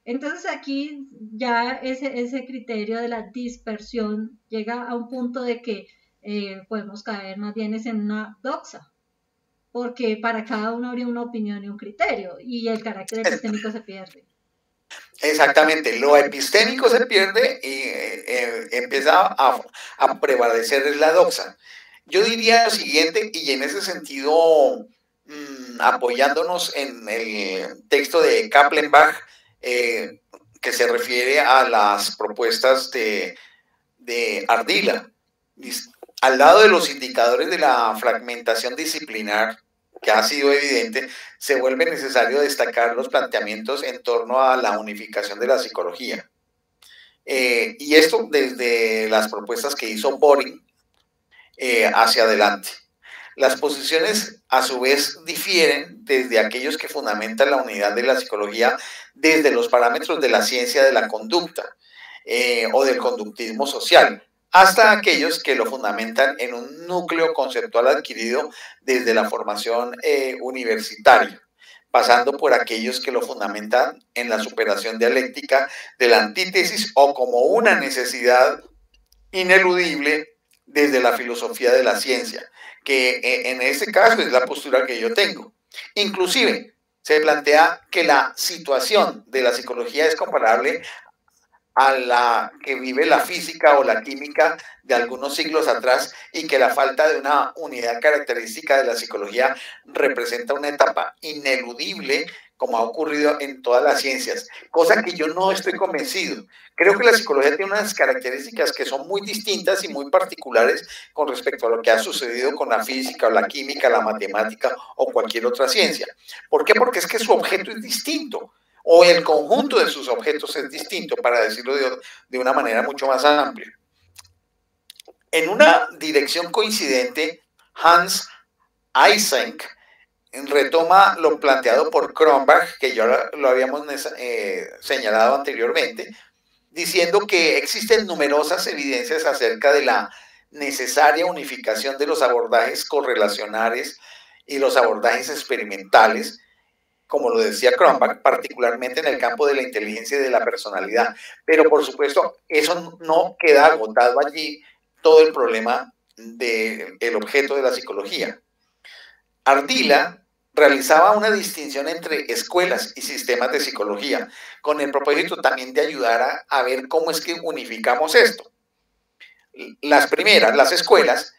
Entonces aquí ya ese criterio de la dispersión llega a un punto de que podemos caer más bien es en una doxa, porque para cada uno habría una opinión y un criterio, y el carácter epistémico se pierde. Exactamente, lo epistémico se pierde y empieza a prevalecer la doxa. Yo diría lo siguiente, y en ese sentido, apoyándonos en el texto de Kaplenbach, que se refiere a las propuestas de Ardila, al lado de los indicadores de la fragmentación disciplinar, que ha sido evidente, se vuelve necesario destacar los planteamientos en torno a la unificación de la psicología. Y esto desde las propuestas que hizo Boring hacia adelante. Las posiciones, a su vez, difieren desde aquellos que fundamentan la unidad de la psicología desde los parámetros de la ciencia de la conducta o del conductismo social, hasta aquellos que lo fundamentan en un núcleo conceptual adquirido desde la formación universitaria, pasando por aquellos que lo fundamentan en la superación dialéctica de la antítesis o como una necesidad ineludible desde la filosofía de la ciencia, que en este caso es la postura que yo tengo. Inclusive se plantea que la situación de la psicología es comparable a la que vive la física o la química de algunos siglos atrás, y que la falta de una unidad característica de la psicología representa una etapa ineludible, como ha ocurrido en todas las ciencias, cosa que yo no estoy convencido. Creo que la psicología tiene unas características que son muy distintas y muy particulares con respecto a lo que ha sucedido con la física o la química, la matemática o cualquier otra ciencia. ¿Por qué? Porque es que su objeto es distinto, o el conjunto de sus objetos es distinto, para decirlo de una manera mucho más amplia. En una dirección coincidente, Hans Eysenck retoma lo planteado por Cronbach, que ya lo habíamos señalado anteriormente, diciendo que existen numerosas evidencias acerca de la necesaria unificación de los abordajes correlacionales y los abordajes experimentales, como lo decía Cronbach, particularmente en el campo de la inteligencia y de la personalidad. Pero por supuesto, eso no queda agotado allí todo el problema del objeto de la psicología. Ardila realizaba una distinción entre escuelas y sistemas de psicología, con el propósito también de ayudar a ver cómo es que unificamos esto. Las primeras, las escuelas,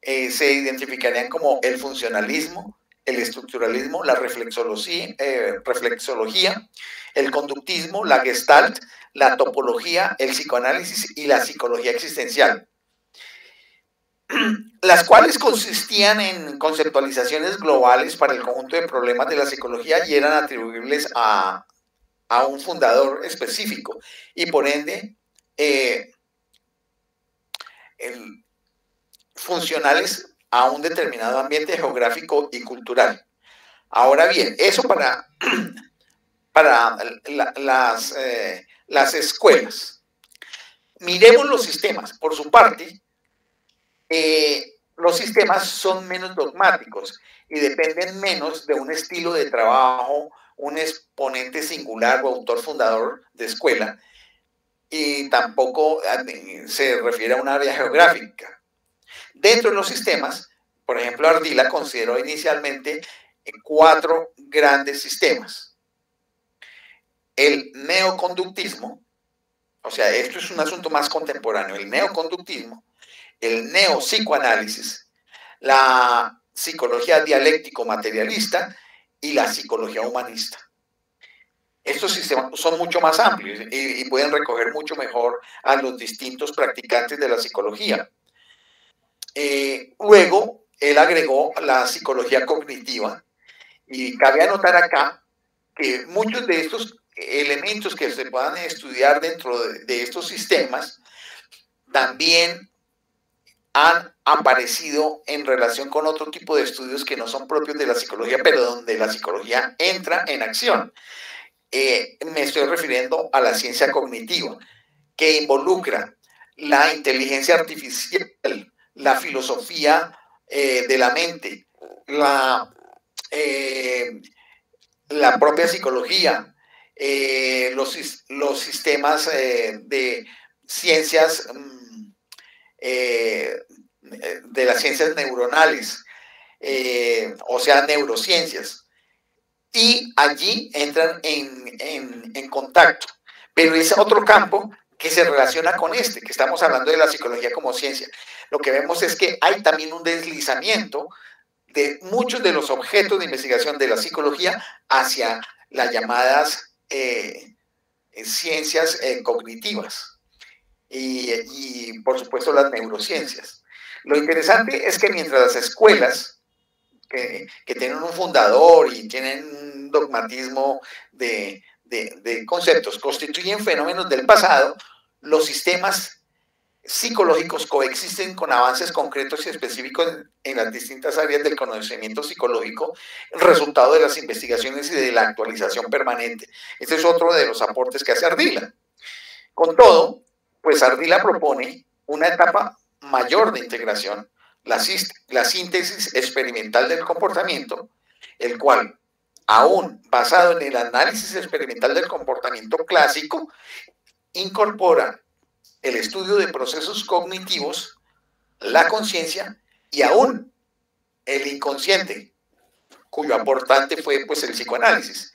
se identificarían como el funcionalismo, el estructuralismo, la reflexología, el conductismo, la gestalt, la topología, el psicoanálisis y la psicología existencial, las cuales consistían en conceptualizaciones globales para el conjunto de problemas de la psicología y eran atribuibles a un fundador específico y por ende funcionales a un determinado ambiente geográfico y cultural. Ahora bien, eso para las escuelas. Miremos los sistemas. Por su parte, los sistemas son menos dogmáticos y dependen menos de un estilo de trabajo, un exponente singular o autor fundador de escuela, y tampoco se refiere a un área geográfica. Dentro de los sistemas, por ejemplo, Ardila consideró inicialmente 4 grandes sistemas. El neoconductismo, o sea, esto es un asunto más contemporáneo, el neoconductismo, el neopsicoanálisis, la psicología dialéctico-materialista y la psicología humanista. Estos sistemas son mucho más amplios y pueden recoger mucho mejor a los distintos practicantes de la psicología. Luego, él agregó la psicología cognitiva, y cabe anotar acá que muchos de estos elementos que se puedan estudiar dentro de estos sistemas también han aparecido en relación con otro tipo de estudios que no son propios de la psicología, pero donde la psicología entra en acción. Me estoy refiriendo a la ciencia cognitiva, que involucra la inteligencia artificial, la filosofía de la mente, la la propia psicología, los sistemas de ciencias, de las ciencias neuronales, o sea, neurociencias. Y allí entran en contacto. Pero es otro campo que se relaciona con este, que estamos hablando de la psicología como ciencia. Lo que vemos es que hay también un deslizamiento de muchos de los objetos de investigación de la psicología hacia las llamadas ciencias cognitivas y, por supuesto, las neurociencias. Lo interesante es que mientras las escuelas que tienen un fundador y tienen un dogmatismo de conceptos, constituyen fenómenos del pasado, los sistemas psicológicos coexisten con avances concretos y específicos en las distintas áreas del conocimiento psicológico, resultado de las investigaciones y de la actualización permanente. Este es otro de los aportes que hace Ardila. Con todo, pues Ardila propone una etapa mayor de integración, la síntesis experimental del comportamiento, el cual, aún basado en el análisis experimental del comportamiento clásico, incorpora el estudio de procesos cognitivos, la conciencia y aún el inconsciente, cuyo aportante fue pues el psicoanálisis.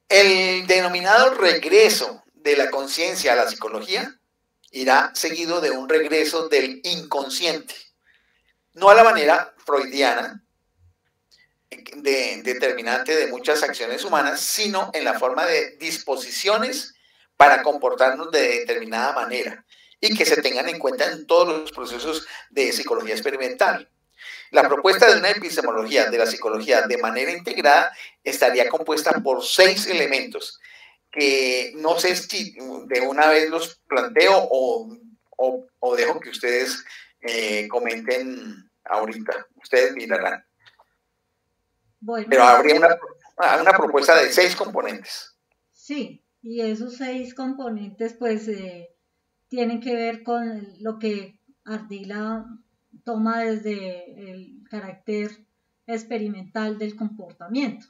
El denominado regreso de la conciencia a la psicología irá seguido de un regreso del inconsciente, no a la manera freudiana, determinante de muchas acciones humanas, sino en la forma de disposiciones para comportarnos de determinada manera y que se tengan en cuenta en todos los procesos de psicología experimental. La propuesta de una epistemología de la psicología de manera integrada estaría compuesta por 6 elementos que no sé si de una vez los planteo o dejo que ustedes comenten ahorita. Ustedes mirarán. Bueno, pero habría una propuesta de 6 componentes. Sí, y esos 6 componentes pues tienen que ver con lo que Ardila toma desde el carácter experimental del comportamiento.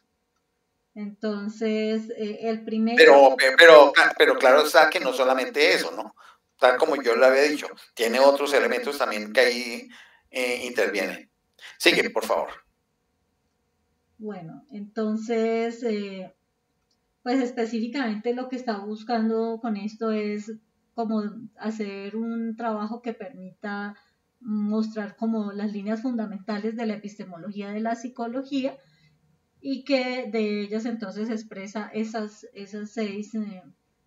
Entonces, el primero... Pero claro está que no solamente eso, ¿no? Tal como yo le había dicho, tiene otros elementos también que ahí intervienen. Sigue, por favor. Bueno, entonces, pues específicamente lo que está buscando con esto es como hacer un trabajo que permita mostrar como las líneas fundamentales de la epistemología de la psicología y que de ellas entonces expresa esas 6,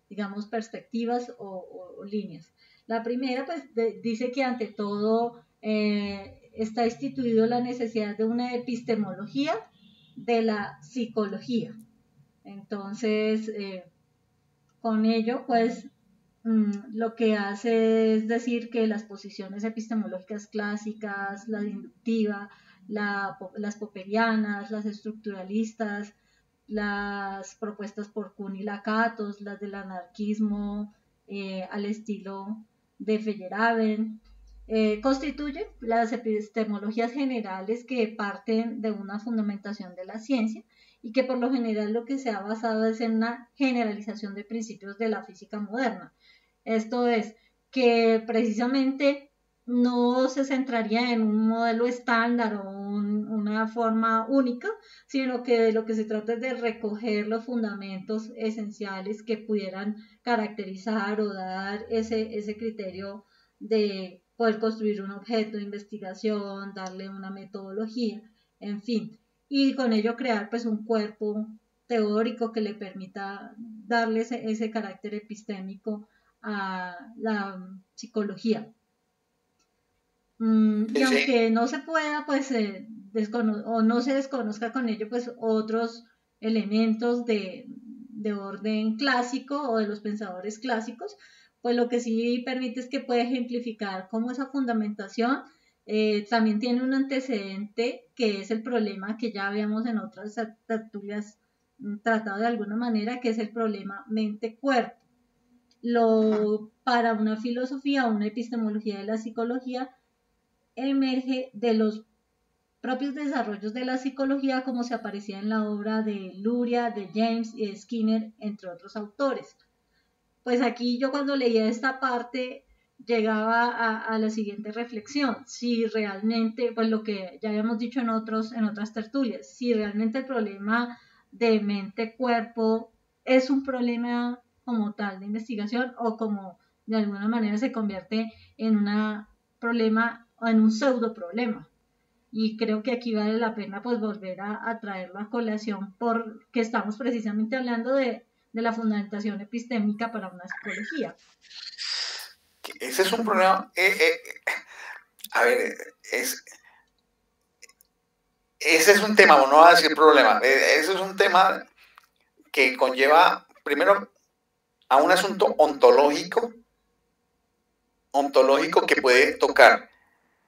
digamos, perspectivas o líneas. La primera, pues, dice que ante todo está instituido la necesidad de una epistemología de la psicología. Entonces, con ello, pues, lo que hace es decir que las posiciones epistemológicas clásicas, la inductiva, las popperianas, las estructuralistas, las propuestas por Kuhn y Lakatos, las del anarquismo al estilo de Feyerabend, constituyen las epistemologías generales que parten de una fundamentación de la ciencia y que por lo general lo que se ha basado es en una generalización de principios de la física moderna. Esto es, que precisamente no se centraría en un modelo estándar o una forma única, sino que de lo que se trata es de recoger los fundamentos esenciales que pudieran caracterizar o dar ese criterio de poder construir un objeto de investigación, darle una metodología, en fin, y con ello crear pues un cuerpo teórico que le permita darle ese carácter epistémico a la psicología. Y aunque no se pueda, pues, o no se desconozca con ello, pues, otros elementos de orden clásico o de los pensadores clásicos, pues lo que sí permite es que puede ejemplificar cómo esa fundamentación también tiene un antecedente que es el problema que ya habíamos en otras tertulias tratado de alguna manera, que es el problema mente-cuerpo. Para una filosofía o una epistemología de la psicología emerge de los propios desarrollos de la psicología como se aparecía en la obra de Luria, de James y de Skinner, entre otros autores. Pues aquí yo cuando leía esta parte llegaba a la siguiente reflexión: si realmente, pues lo que ya habíamos dicho en otras tertulias, si realmente el problema de mente-cuerpo es un problema como tal de investigación, o como de alguna manera se convierte en un problema o en un pseudo problema. Y creo que aquí vale la pena pues volver a traerlo a colación, porque estamos precisamente hablando de la fundamentación epistémica para una psicología. Ese es un problema. A ver, ese es un tema, no voy a decir problema, ese es un tema que conlleva, primero, a un asunto ontológico que puede tocar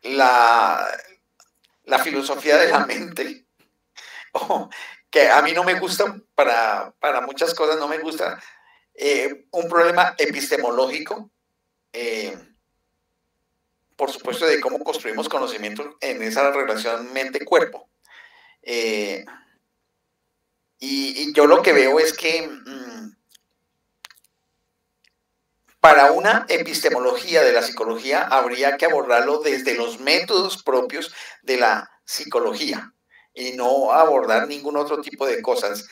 la filosofía de la mente, que a mí no me gusta, para muchas cosas no me gusta, un problema epistemológico, por supuesto, de cómo construimos conocimiento en esa relación mente-cuerpo. Y yo lo que veo es que para una epistemología de la psicología habría que abordarlo desde los métodos propios de la psicología y no abordar ningún otro tipo de cosas.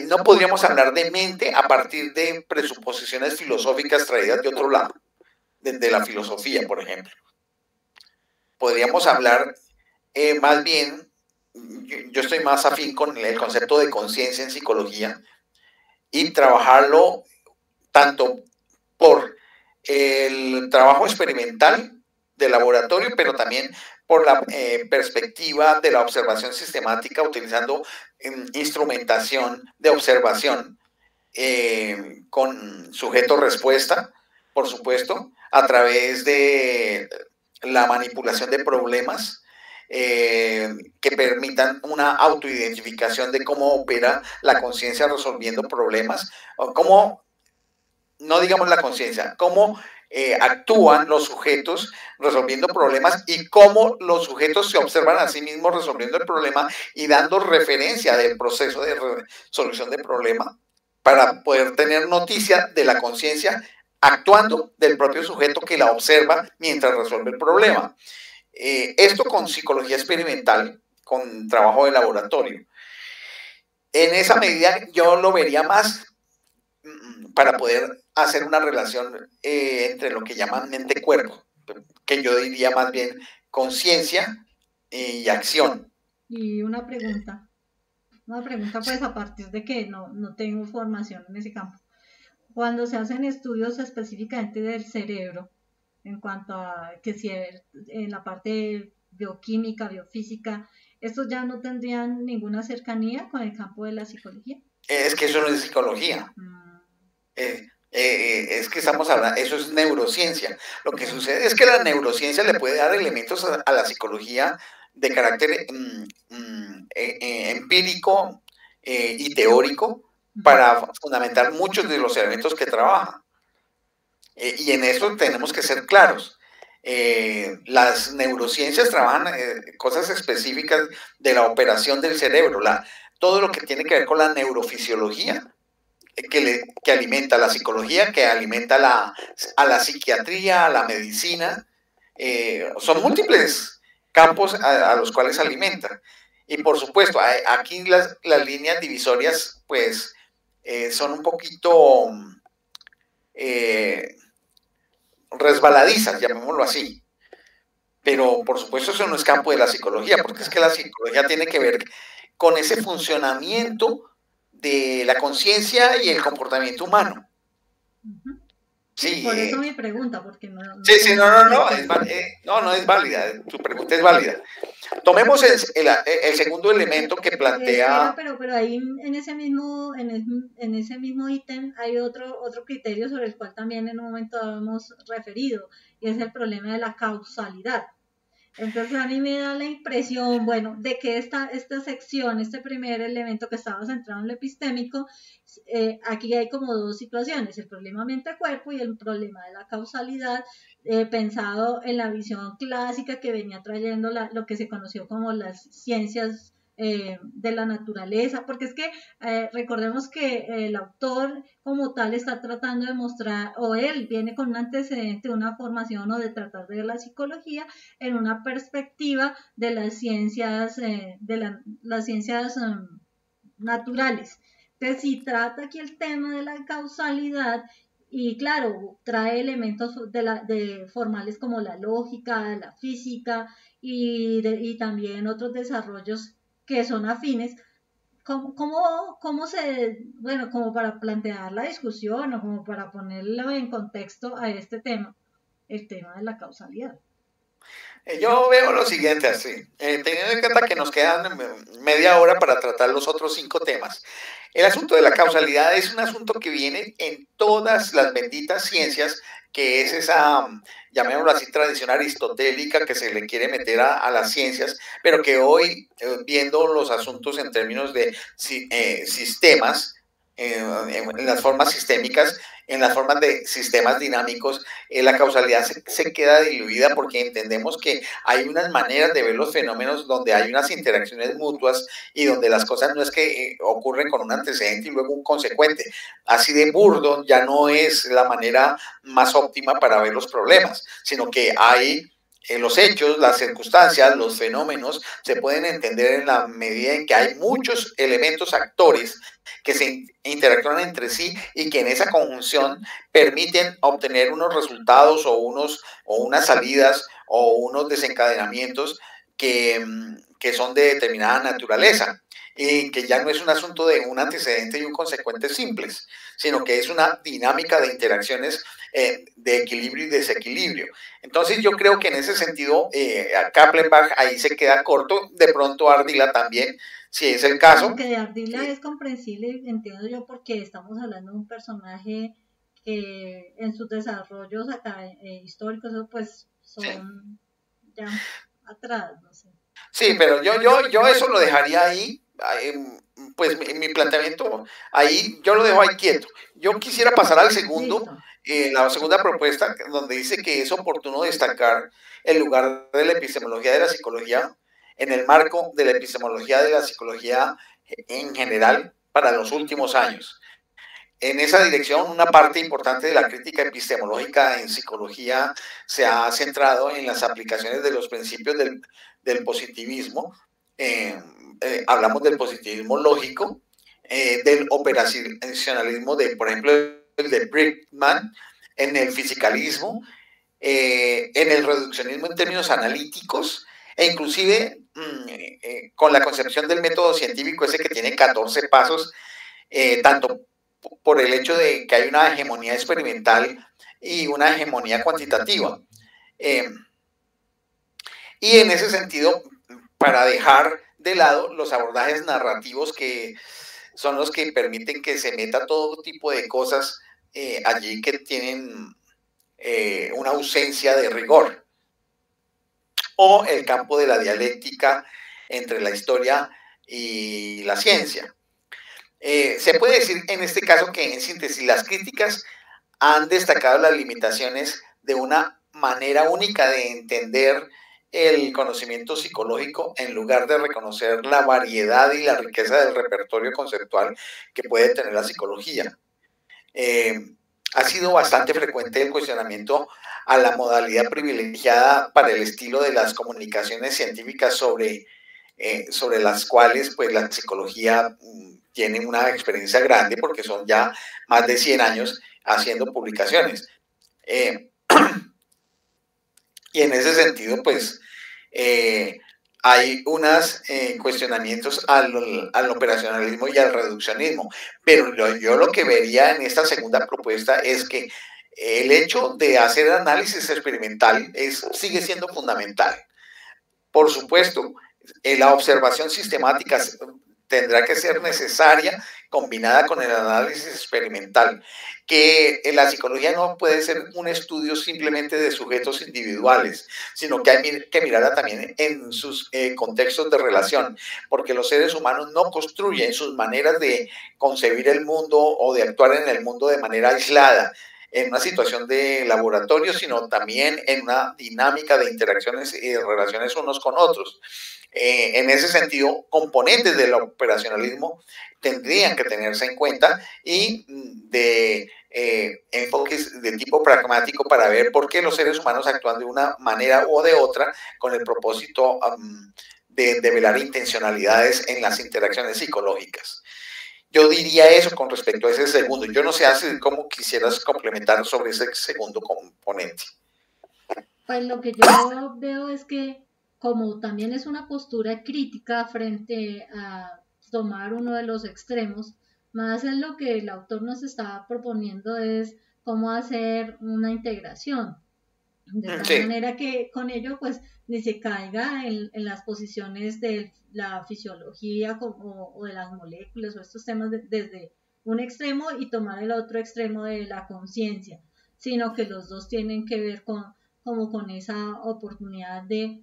No podríamos hablar de mente a partir de presuposiciones filosóficas traídas de otro lado, de la filosofía, por ejemplo. Podríamos hablar más bien, yo estoy más afín con el concepto de conciencia en psicología y trabajarlo tanto por el trabajo experimental de laboratorio, pero también por la perspectiva de la observación sistemática utilizando instrumentación de observación con sujeto-respuesta, por supuesto, a través de la manipulación de problemas que permitan una autoidentificación de cómo opera la conciencia resolviendo problemas, o cómo, no digamos la conciencia, cómo actúan los sujetos resolviendo problemas y cómo los sujetos se observan a sí mismos resolviendo el problema y dando referencia del proceso de resolución del problema para poder tener noticia de la conciencia actuando del propio sujeto que la observa mientras resuelve el problema. Esto con psicología experimental, con trabajo de laboratorio. En esa medida yo lo vería más para poder hacer una relación entre lo que llaman mente-cuerpo, que yo diría más bien conciencia y acción. Y una pregunta pues a partir de que no tengo formación en ese campo. Cuando se hacen estudios específicamente del cerebro, en cuanto a que si en la parte bioquímica, biofísica, ¿estos ya no tendrían ninguna cercanía con el campo de la psicología? Es que eso no es psicología. Es que estamos hablando, eso es neurociencia. Lo que sucede es que la neurociencia le puede dar elementos a la psicología de carácter empírico y teórico para fundamentar muchos de los elementos que trabaja. Y en eso tenemos que ser claros. Las neurociencias trabajan cosas específicas de la operación del cerebro, todo lo que tiene que ver con la neurofisiología, que alimenta la psicología, que alimenta a la psiquiatría, a la medicina. Son múltiples campos a los cuales alimenta. Y por supuesto, aquí las líneas divisorias pues son un poquito resbaladizas, llamémoslo así. Pero por supuesto eso no es campo de la psicología, porque es que la psicología tiene que ver con ese funcionamiento de la conciencia y el comportamiento humano. Sí, por eso mi pregunta, porque no es válida, tu pregunta es válida. Tomemos el segundo elemento que plantea... Pero ahí en ese mismo ítem hay otro criterio sobre el cual también en un momento hemos referido, y es el problema de la causalidad. Entonces a mí me da la impresión, bueno, de que esta sección, este primer elemento que estaba centrado en lo epistémico, aquí hay como dos situaciones, el problema mente-cuerpo y el problema de la causalidad, pensado en la visión clásica que venía trayendo lo que se conoció como las ciencias de la naturaleza, porque es que recordemos que el autor como tal está tratando de mostrar, o él viene con un antecedente, una formación o de tratar de ver la psicología en una perspectiva de las ciencias, las ciencias naturales. Entonces, si trata aquí el tema de la causalidad, y claro, trae elementos de formales como la lógica, la física y también otros desarrollos que son afines. ¿Cómo bueno, como para plantear la discusión o como para ponerlo en contexto a este tema, el tema de la causalidad? Yo veo lo siguiente así, teniendo en cuenta que nos quedan media hora para tratar los otros 5 temas. El asunto de la causalidad es un asunto que viene en todas las benditas ciencias, que es esa, llamémoslo así, tradición aristotélica que se le quiere meter a las ciencias, pero que hoy, viendo los asuntos en términos de sistemas, en las formas sistémicas, en las formas de sistemas dinámicos, la causalidad se queda diluida porque entendemos que hay unas maneras de ver los fenómenos donde hay unas interacciones mutuas y donde las cosas no es que ocurren con un antecedente y luego un consecuente. Así de burdo ya no es la manera más óptima para ver los problemas, sino que hay los hechos, las circunstancias, los fenómenos se pueden entender en la medida en que hay muchos elementos actores que se interactúan entre sí y que en esa conjunción permiten obtener unos resultados o unas salidas o unos desencadenamientos que son de determinada naturaleza y que ya no es un asunto de un antecedente y un consecuente simples, sino que es una dinámica de interacciones de equilibrio y desequilibrio. Entonces yo creo que en ese sentido Kaplenbach ahí se queda corto, de pronto Ardila también, si es el caso. Aunque de Ardila es comprensible, entiendo yo, porque estamos hablando de un personaje que en sus desarrollos acá, históricos, pues son ya atrás, no sé. Sí, pero yo eso lo dejaría ahí, pues mi planteamiento ahí, yo lo dejo ahí quieto. Yo quisiera pasar al segundo, la segunda propuesta, donde dice que es oportuno destacar el lugar de la epistemología de la psicología en el marco de la epistemología de la psicología en general para los últimos años. En esa dirección, una parte importante de la crítica epistemológica en psicología se ha centrado en las aplicaciones de los principios del positivismo. Hablamos del positivismo lógico, del operacionalismo, por ejemplo, el de Brickman, en el fisicalismo, en el reduccionismo en términos analíticos, e inclusive con la concepción del método científico ese que tiene 14 pasos, tanto por el hecho de que hay una hegemonía experimental y una hegemonía cuantitativa. Y en ese sentido, para dejar de lado los abordajes narrativos que son los que permiten que se meta todo tipo de cosas allí que tienen una ausencia de rigor, o el campo de la dialéctica entre la historia y la ciencia. Se puede decir en este caso que en síntesis las críticas han destacado las limitaciones de una manera única de entender el conocimiento psicológico en lugar de reconocer la variedad y la riqueza del repertorio conceptual que puede tener la psicología. Ha sido bastante frecuente el cuestionamiento a la modalidad privilegiada para el estilo de las comunicaciones científicas sobre las cuales pues la psicología tiene una experiencia grande porque son ya más de 100 años haciendo publicaciones. Y en ese sentido, pues, hay unos cuestionamientos al operacionalismo y al reduccionismo. Pero yo lo que vería en esta segunda propuesta es que el hecho de hacer análisis experimental sigue siendo fundamental. Por supuesto, la observación sistemática tendrá que ser necesaria combinada con el análisis experimental, que la psicología no puede ser un estudio simplemente de sujetos individuales, sino que hay que mirarla también en sus contextos de relación, porque los seres humanos no construyen sus maneras de concebir el mundo o de actuar en el mundo de manera aislada, en una situación de laboratorio, sino también en una dinámica de interacciones y de relaciones unos con otros. En ese sentido, componentes del operacionalismo tendrían que tenerse en cuenta y de enfoques de tipo pragmático para ver por qué los seres humanos actúan de una manera o de otra con el propósito de develar intencionalidades en las interacciones psicológicas. Yo diría eso con respecto a ese segundo. Yo no sé así cómo quisieras complementar sobre ese segundo componente. Pues lo que yo veo es que como también es una postura crítica frente a tomar uno de los extremos, más en lo que el autor nos está proponiendo es cómo hacer una integración, de tal manera que con ello pues ni se caiga en las posiciones de la fisiología o de las moléculas o estos temas desde un extremo y tomar el otro extremo de la conciencia, sino que los dos tienen que ver como con esa oportunidad de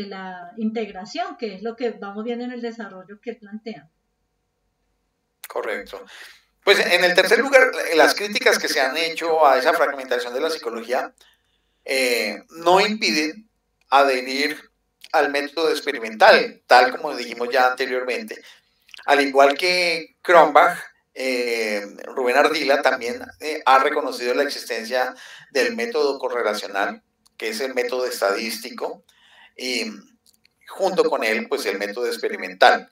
la integración, que es lo que vamos viendo en el desarrollo que plantean. Correcto. Pues en el tercer lugar, las críticas que se han hecho a esa fragmentación de la psicología no impiden adherir al método experimental, tal como dijimos ya anteriormente. Al igual que Cronbach, Rubén Ardila también ha reconocido la existencia del método correlacional, que es el método estadístico, y junto con él, pues el método experimental.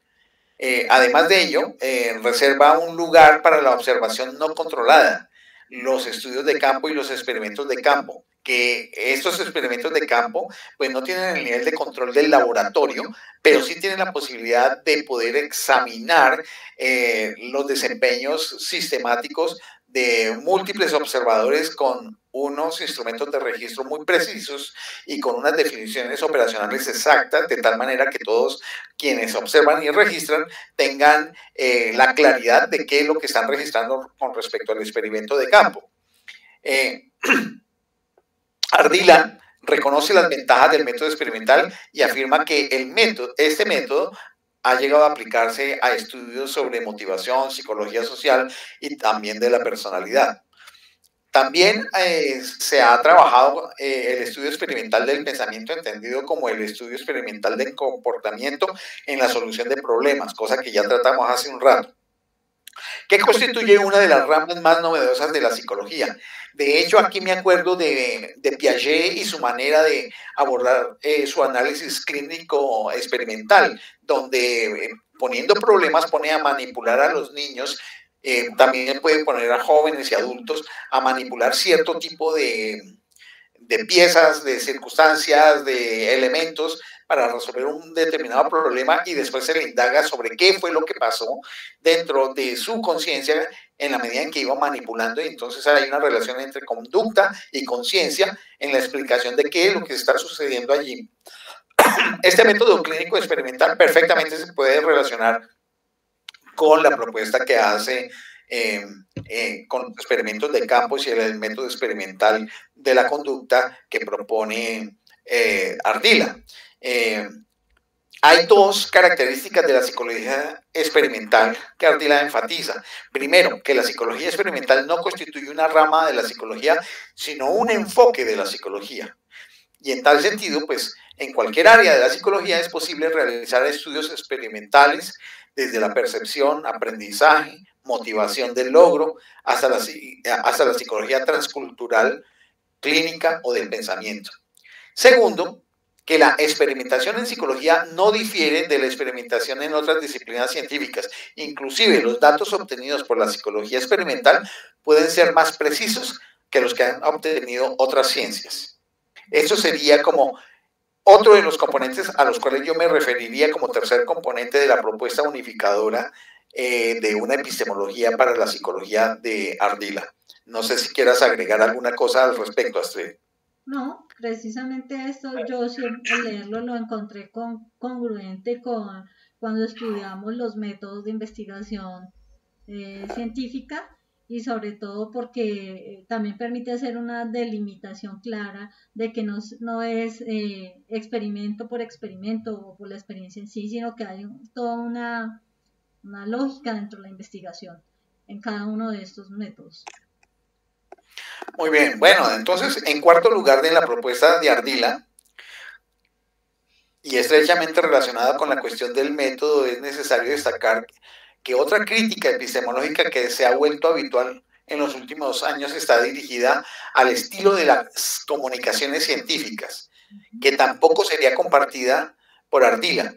Además de ello, reserva un lugar para la observación no controlada, los estudios de campo y los experimentos de campo, que estos experimentos de campo pues no tienen el nivel de control del laboratorio, pero sí tienen la posibilidad de poder examinar los desempeños sistemáticos de múltiples observadores con unos instrumentos de registro muy precisos y con unas definiciones operacionales exactas, de tal manera que todos quienes observan y registran tengan la claridad de qué es lo que están registrando con respecto al experimento de campo. Ardila reconoce las ventajas del método experimental y afirma que este método ha llegado a aplicarse a estudios sobre motivación, psicología social y también de la personalidad. También se ha trabajado el estudio experimental del pensamiento, entendido como el estudio experimental del comportamiento en la solución de problemas, cosa que ya tratamos hace un rato, que constituye una de las ramas más novedosas de la psicología. De hecho, aquí me acuerdo de Piaget y su manera de abordar su análisis clínico experimental, donde poniendo problemas pone a manipular a los niños. También puede poner a jóvenes y adultos a manipular cierto tipo de piezas, de circunstancias, de elementos para resolver un determinado problema, y después se le indaga sobre qué fue lo que pasó dentro de su conciencia en la medida en que iba manipulando, y entonces hay una relación entre conducta y conciencia en la explicación de qué es lo que está sucediendo allí. Este método clínico experimental perfectamente se puede relacionar con la propuesta que hace con experimentos de campos y el método experimental de la conducta que propone Ardila. Hay dos características de la psicología experimental que Ardila enfatiza. Primero, que la psicología experimental no constituye una rama de la psicología, sino un enfoque de la psicología. Y en tal sentido, pues, en cualquier área de la psicología es posible realizar estudios experimentales desde la percepción, aprendizaje, motivación del logro, hasta la psicología transcultural, clínica o del pensamiento. Segundo, que la experimentación en psicología no difiere de la experimentación en otras disciplinas científicas. Inclusive los datos obtenidos por la psicología experimental pueden ser más precisos que los que han obtenido otras ciencias. Eso sería como otro de los componentes a los cuales yo me referiría como tercer componente de la propuesta unificadora de una epistemología para la psicología de Ardila. No sé si quieras agregar alguna cosa al respecto, Astrid. No, precisamente esto yo siempre al leerlo lo encontré congruente cuando estudiamos los métodos de investigación científica, y sobre todo porque también permite hacer una delimitación clara de que no es experimento por experimento o por la experiencia en sí, sino que hay toda una lógica dentro de la investigación en cada uno de estos métodos. Muy bien, bueno, entonces en cuarto lugar de la propuesta de Ardila, y estrechamente relacionada con la cuestión del método, es necesario destacar que otra crítica epistemológica que se ha vuelto habitual en los últimos años está dirigida al estilo de las comunicaciones científicas, que tampoco sería compartida por Ardila.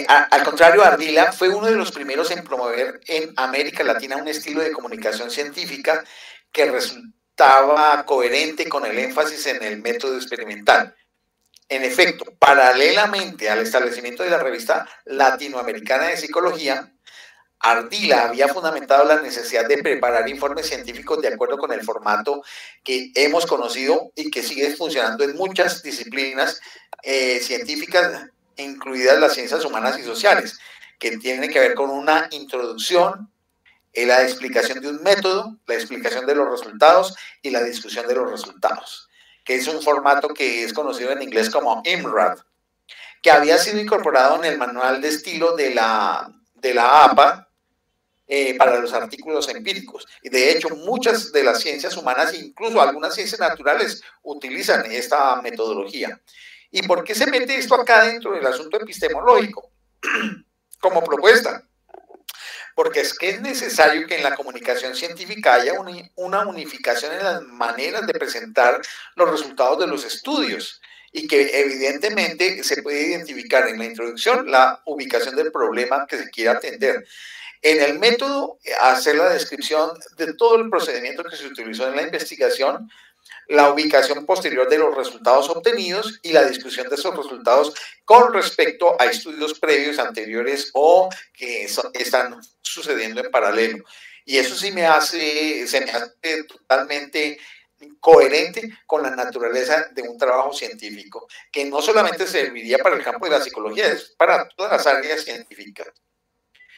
Al contrario, Ardila fue uno de los primeros en promover en América Latina un estilo de comunicación científica que resultaba coherente con el énfasis en el método experimental. En efecto, paralelamente al establecimiento de la revista latinoamericana de psicología, Ardila había fundamentado la necesidad de preparar informes científicos de acuerdo con el formato que hemos conocido y que sigue funcionando en muchas disciplinas científicas, incluidas las ciencias humanas y sociales, que tiene que ver con una introducción, la explicación de un método, la explicación de los resultados y la discusión de los resultados, que es un formato que es conocido en inglés como IMRAD, que había sido incorporado en el manual de estilo de la APA para los artículos empíricos. Y de hecho, muchas de las ciencias humanas, incluso algunas ciencias naturales, utilizan esta metodología. ¿Y por qué se mete esto acá dentro del asunto epistemológico como propuesta? Porque es que es necesario que en la comunicación científica haya una unificación en las maneras de presentar los resultados de los estudios y que evidentemente se puede identificar en la introducción la ubicación del problema que se quiere atender. En el método, hacer la descripción de todo el procedimiento que se utilizó en la investigación, la ubicación posterior de los resultados obtenidos y la discusión de esos resultados con respecto a estudios previos, anteriores o que están sucediendo en paralelo. Y eso sí se me hace totalmente coherente con la naturaleza de un trabajo científico, que no solamente serviría para el campo de la psicología, es para todas las áreas científicas.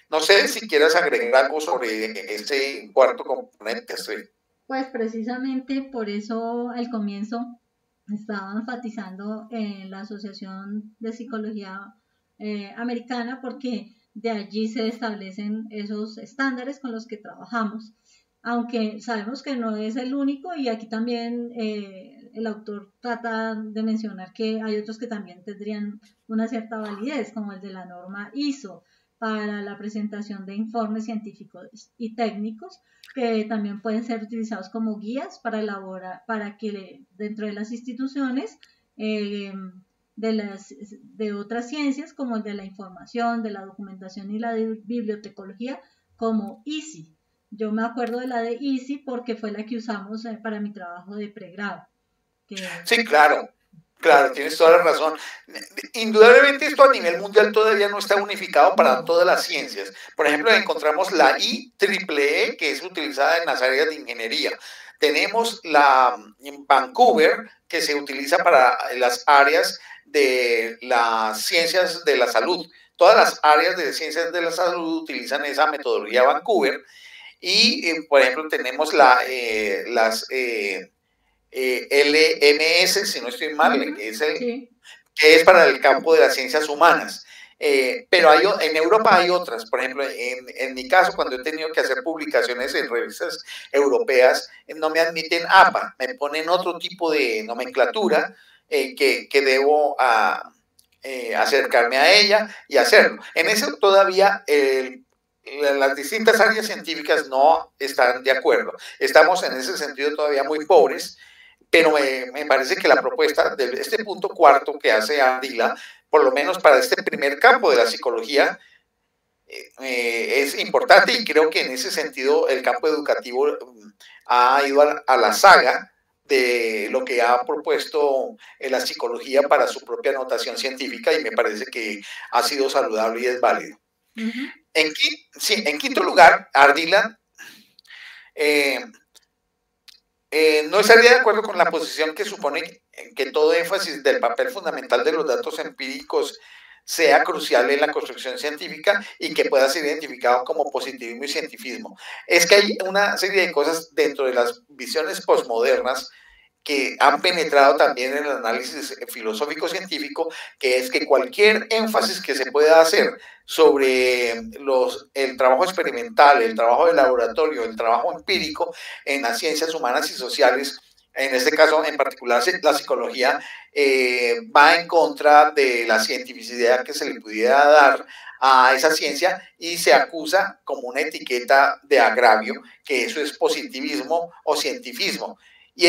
No sé si quieras agregar algo sobre este cuarto componente. Pues precisamente por eso al comienzo estaba enfatizando en la Asociación de Psicología Americana, porque de allí se establecen esos estándares con los que trabajamos, aunque sabemos que no es el único, y aquí también el autor trata de mencionar que hay otros que también tendrían una cierta validez, como el de la norma ISO, para la presentación de informes científicos y técnicos, que también pueden ser utilizados como guías para elaborar, para que dentro de las instituciones de otras ciencias, como el de la información, de la documentación y la de bibliotecología, como ISI. Yo me acuerdo de la de ISI porque fue la que usamos para mi trabajo de pregrado. Sí, claro. Claro, tienes toda la razón. Indudablemente esto a nivel mundial todavía no está unificado para todas las ciencias. Por ejemplo, encontramos la IEEE, que es utilizada en las áreas de ingeniería. Tenemos la Vancouver, que se utiliza para las áreas de las ciencias de la salud. Todas las áreas de ciencias de la salud utilizan esa metodología Vancouver. Y, por ejemplo, tenemos las LMS, si no estoy mal, que es para el campo de las ciencias humanas. Pero en Europa hay otras. Por ejemplo, en mi caso, cuando he tenido que hacer publicaciones en revistas europeas, no me admiten APA, me ponen otro tipo de nomenclatura que debo acercarme a ella y hacerlo. En eso todavía las distintas áreas científicas no están de acuerdo. Estamos en ese sentido todavía muy pobres. Pero me parece que la propuesta de este punto cuarto que hace Ardila, por lo menos para este primer campo de la psicología, es importante, y creo que en ese sentido el campo educativo ha ido a la saga de lo que ha propuesto la psicología para su propia notación científica, y me parece que ha sido saludable y es válido. En quinto lugar, Ardila no estaría de acuerdo con la posición que supone que todo énfasis del papel fundamental de los datos empíricos sea crucial en la construcción científica y que pueda ser identificado como positivismo y cientifismo. Es que hay una serie de cosas dentro de las visiones posmodernas que han penetrado también en el análisis filosófico-científico, que es que cualquier énfasis que se pueda hacer sobre el trabajo experimental, el trabajo de laboratorio, el trabajo empírico en las ciencias humanas y sociales, en este caso en particular la psicología, va en contra de la cientificidad que se le pudiera dar a esa ciencia y se acusa como una etiqueta de agravio, que eso es positivismo o cientifismo. Y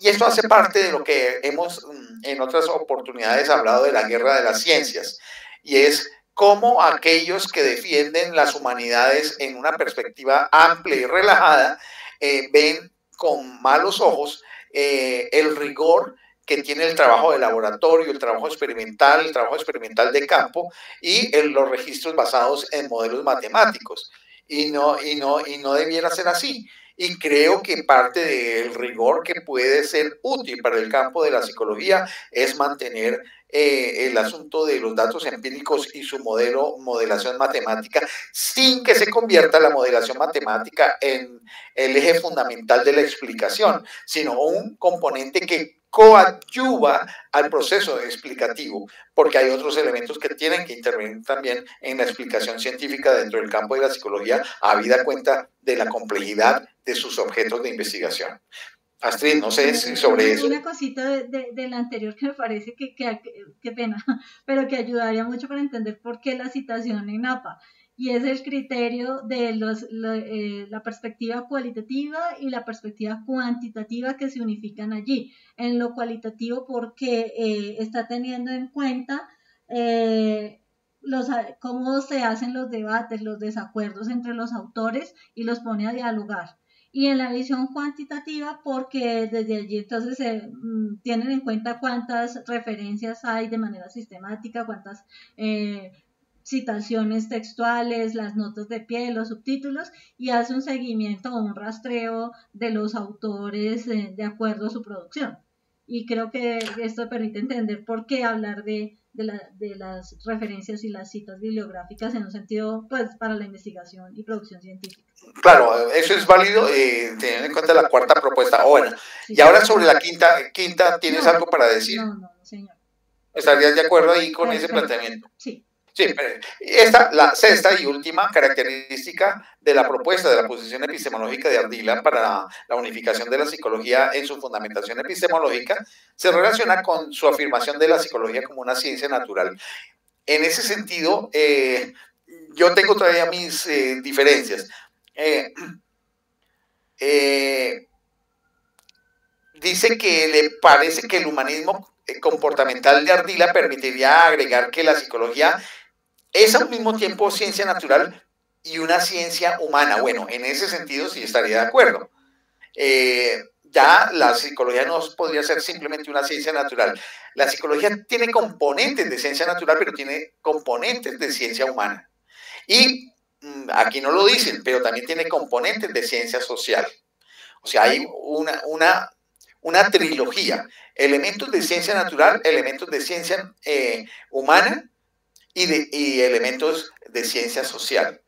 esto hace parte de lo que hemos en otras oportunidades hablado de la guerra de las ciencias, y es cómo aquellos que defienden las humanidades en una perspectiva amplia y relajada ven con malos ojos el rigor que tiene el trabajo de laboratorio, el trabajo experimental de campo y los registros basados en modelos matemáticos. Y no debiera ser así. Y creo que parte del rigor que puede ser útil para el campo de la psicología es mantener el asunto de los datos empíricos y su modelación matemática, sin que se convierta la modelación matemática en el eje fundamental de la explicación, sino un componente que coadyuva al proceso explicativo, porque hay otros elementos que tienen que intervenir también en la explicación científica dentro del campo de la psicología, habida cuenta de la complejidad de sus objetos de investigación. Astrid, no sé si sobre eso. Una cosita de la anterior que me parece que pena, pero que ayudaría mucho para entender por qué la citación en APA, y es el criterio de la perspectiva cualitativa y la perspectiva cuantitativa que se unifican allí. En lo cualitativo porque está teniendo en cuenta cómo se hacen los debates, los desacuerdos entre los autores y los pone a dialogar. Y en la visión cuantitativa porque desde allí entonces se tienen en cuenta cuántas referencias hay de manera sistemática, cuántas citaciones textuales, las notas de pie, los subtítulos, y hace un seguimiento o un rastreo de los autores de acuerdo a su producción. Y creo que esto permite entender por qué hablar de las referencias y las citas bibliográficas en un sentido, pues, para la investigación y producción científica. Claro, eso es válido teniendo en cuenta la cuarta propuesta. Bueno, sí, y ahora sobre la quinta ¿tienes algo para decir? No, señor. ¿Estarías de acuerdo ahí con ese planteamiento? Sí. Sí, la sexta y última característica de la propuesta de la posición epistemológica de Ardila para la unificación de la psicología en su fundamentación epistemológica se relaciona con su afirmación de la psicología como una ciencia natural. En ese sentido, yo tengo todavía mis diferencias. Dice que le parece que el humanismo comportamental de Ardila permitiría agregar que la psicología es al mismo tiempo ciencia natural y una ciencia humana. Bueno, en ese sentido sí estaría de acuerdo. Ya la psicología no podría ser simplemente una ciencia natural. La psicología tiene componentes de ciencia natural, pero tiene componentes de ciencia humana. Y aquí no lo dicen, pero también tiene componentes de ciencia social. O sea, hay una trilogía, elementos de ciencia natural, elementos de ciencia humana y elementos de ciencia social.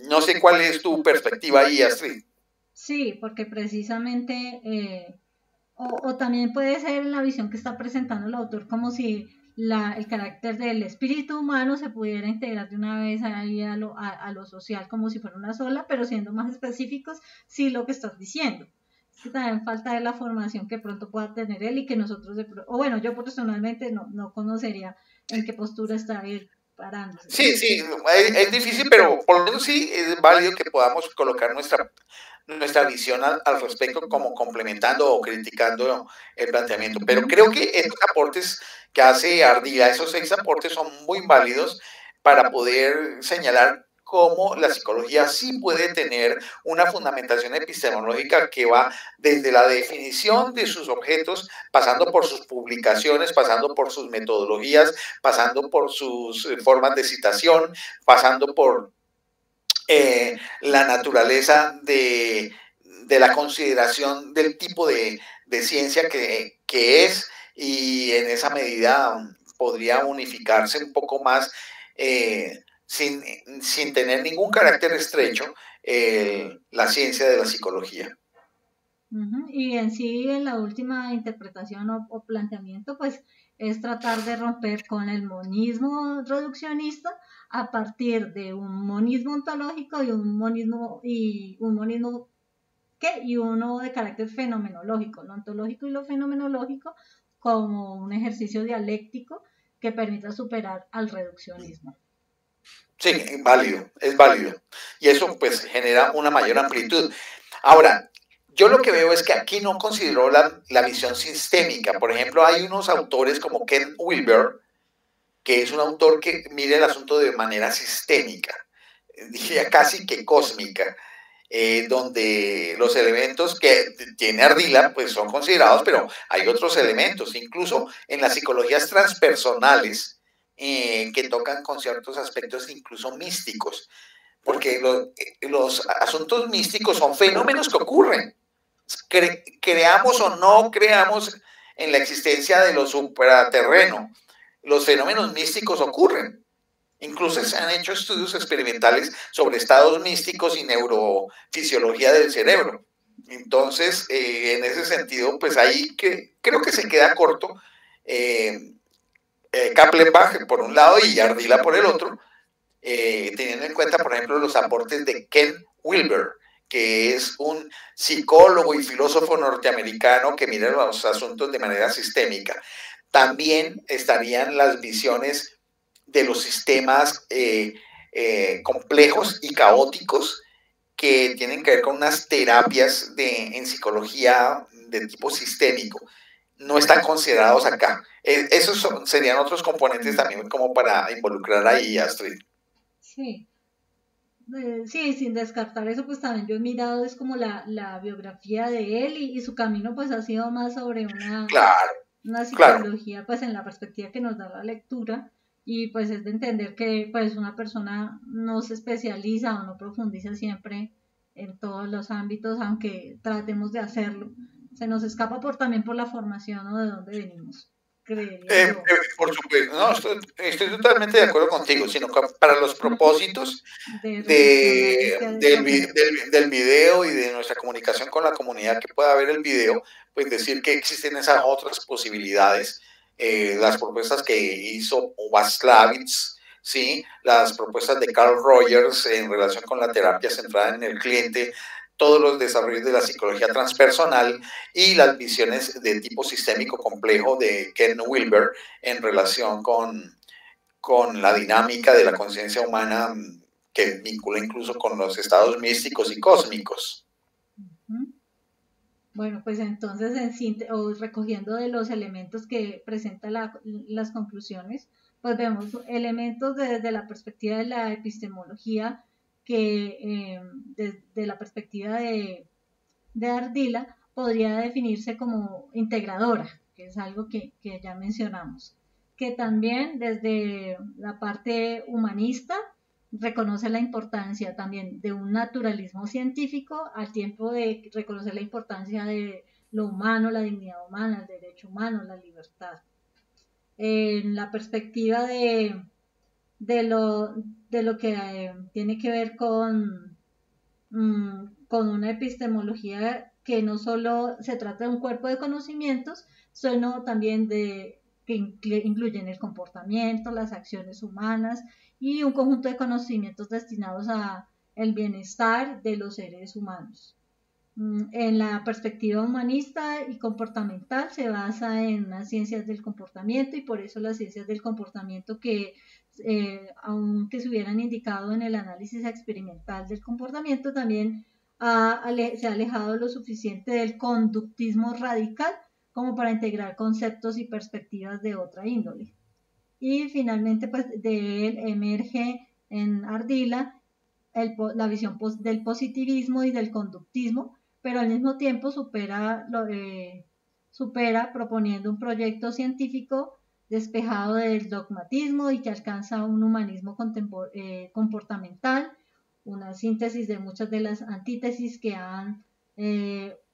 No sé cuál es tu perspectiva ahí, Astrid. Sí, porque precisamente, o también puede ser la visión que está presentando el autor, como si el carácter del espíritu humano se pudiera integrar de una vez ahí a lo social como si fuera una sola, pero siendo más específicos, sí lo que estás diciendo. Que también falta de la formación que pronto pueda tener él y que nosotros, o bueno, yo personalmente no conocería en qué postura está él parándose. Sí, es difícil, pero por lo menos sí es válido que podamos colocar nuestra visión al respecto, como complementando o criticando el planteamiento. Pero creo que estos aportes que hace Ardila, esos 6 aportes son muy válidos para poder señalar cómo la psicología sí puede tener una fundamentación epistemológica que va desde la definición de sus objetos, pasando por sus publicaciones, pasando por sus metodologías, pasando por sus formas de citación, pasando por la naturaleza de la consideración del tipo de ciencia que es, y en esa medida podría unificarse un poco más sin tener ningún carácter estrecho la ciencia de la psicología. Y en sí, en la última interpretación o planteamiento, pues es tratar de romper con el monismo reduccionista a partir de un monismo ontológico y un monismo y uno de carácter fenomenológico, lo ontológico y lo fenomenológico como un ejercicio dialéctico que permita superar al reduccionismo. Sí, es válido. Y eso pues genera una mayor amplitud. Ahora, yo lo que veo es que aquí no consideró la visión sistémica. Por ejemplo, hay unos autores como Ken Wilber, que es un autor que mira el asunto de manera sistémica, diría casi que cósmica, donde los elementos que tiene Ardila pues son considerados, pero hay otros elementos, incluso en las psicologías transpersonales, que tocan con ciertos aspectos incluso místicos, porque los asuntos místicos son fenómenos que ocurren. Creamos o no creamos en la existencia de lo supraterreno, los fenómenos místicos ocurren. Incluso se han hecho estudios experimentales sobre estados místicos y neurofisiología del cerebro. Entonces, en ese sentido, pues ahí creo que se queda corto Kaplenbach por un lado y Ardila por el otro, teniendo en cuenta, por ejemplo, los aportes de Ken Wilber, que es un psicólogo y filósofo norteamericano que mira los asuntos de manera sistémica. También estarían las visiones de los sistemas complejos y caóticos que tienen que ver con unas terapias en psicología de tipo sistémico. No están considerados acá. Esos serían otros componentes también como para involucrar ahí, Astrid. Sí. Sí, sin descartar eso, pues también yo he mirado, es como la biografía de él y su camino pues ha sido más sobre una psicología pues en la perspectiva que nos da la lectura y pues es de entender que pues una persona no se especializa o no profundiza siempre en todos los ámbitos, aunque tratemos de hacerlo. Se nos escapa también por la formación o de dónde venimos. Por supuesto, no, estoy totalmente de acuerdo contigo, sino que para los propósitos del video y de nuestra comunicación con la comunidad que pueda ver el video, pues decir que existen esas otras posibilidades, las propuestas que hizo Watzlawick, ¿sí? Las propuestas de Carl Rogers en relación con la terapia centrada en el cliente, todos los desarrollos de la psicología transpersonal y las visiones de tipo sistémico complejo de Ken Wilber en relación con la dinámica de la conciencia humana que vincula incluso con los estados místicos y cósmicos. Bueno, pues entonces recogiendo de los elementos que presenta las conclusiones, pues vemos elementos desde la perspectiva de la epistemología que desde la perspectiva de Ardila podría definirse como integradora, que es algo que ya mencionamos, que también desde la parte humanista reconoce la importancia también de un naturalismo científico al tiempo de reconocer la importancia de lo humano, la dignidad humana, el derecho humano, la libertad. En la perspectiva de lo que tiene que ver con una epistemología que no solo se trata de un cuerpo de conocimientos, sino también que incluyen el comportamiento, las acciones humanas y un conjunto de conocimientos destinados a el bienestar de los seres humanos. En la perspectiva humanista y comportamental se basa en las ciencias del comportamiento y por eso las ciencias del comportamiento que aunque se hubieran indicado en el análisis experimental del comportamiento, también se ha alejado lo suficiente del conductismo radical como para integrar conceptos y perspectivas de otra índole. Y finalmente, pues de él emerge en Ardila la visión del positivismo y del conductismo, pero al mismo tiempo supera proponiendo un proyecto científico despejado del dogmatismo y que alcanza un humanismo comportamental, una síntesis de muchas de las antítesis que han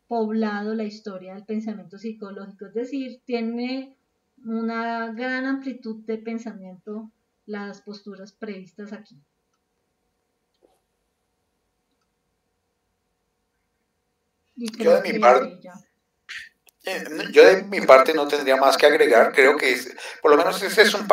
poblado la historia del pensamiento psicológico, es decir, tiene una gran amplitud de pensamiento las posturas previstas aquí. Y creo que ya. Yo de mi parte no tendría más que agregar, creo que por lo menos ese es un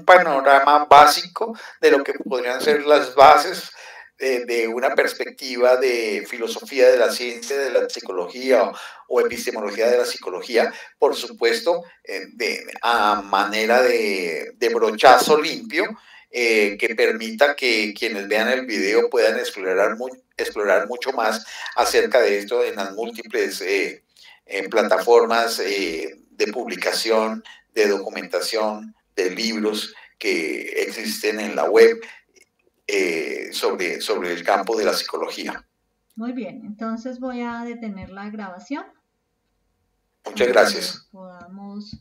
panorama básico de lo que podrían ser las bases de una perspectiva de filosofía de la ciencia, de la psicología o epistemología de la psicología, por supuesto, a manera de brochazo limpio, que permita que quienes vean el video puedan explorar mucho más acerca de esto en las múltiples plataformas de publicación, de documentación, de libros que existen en la web sobre el campo de la psicología. Muy bien, entonces voy a detener la grabación. Muchas gracias. Podamos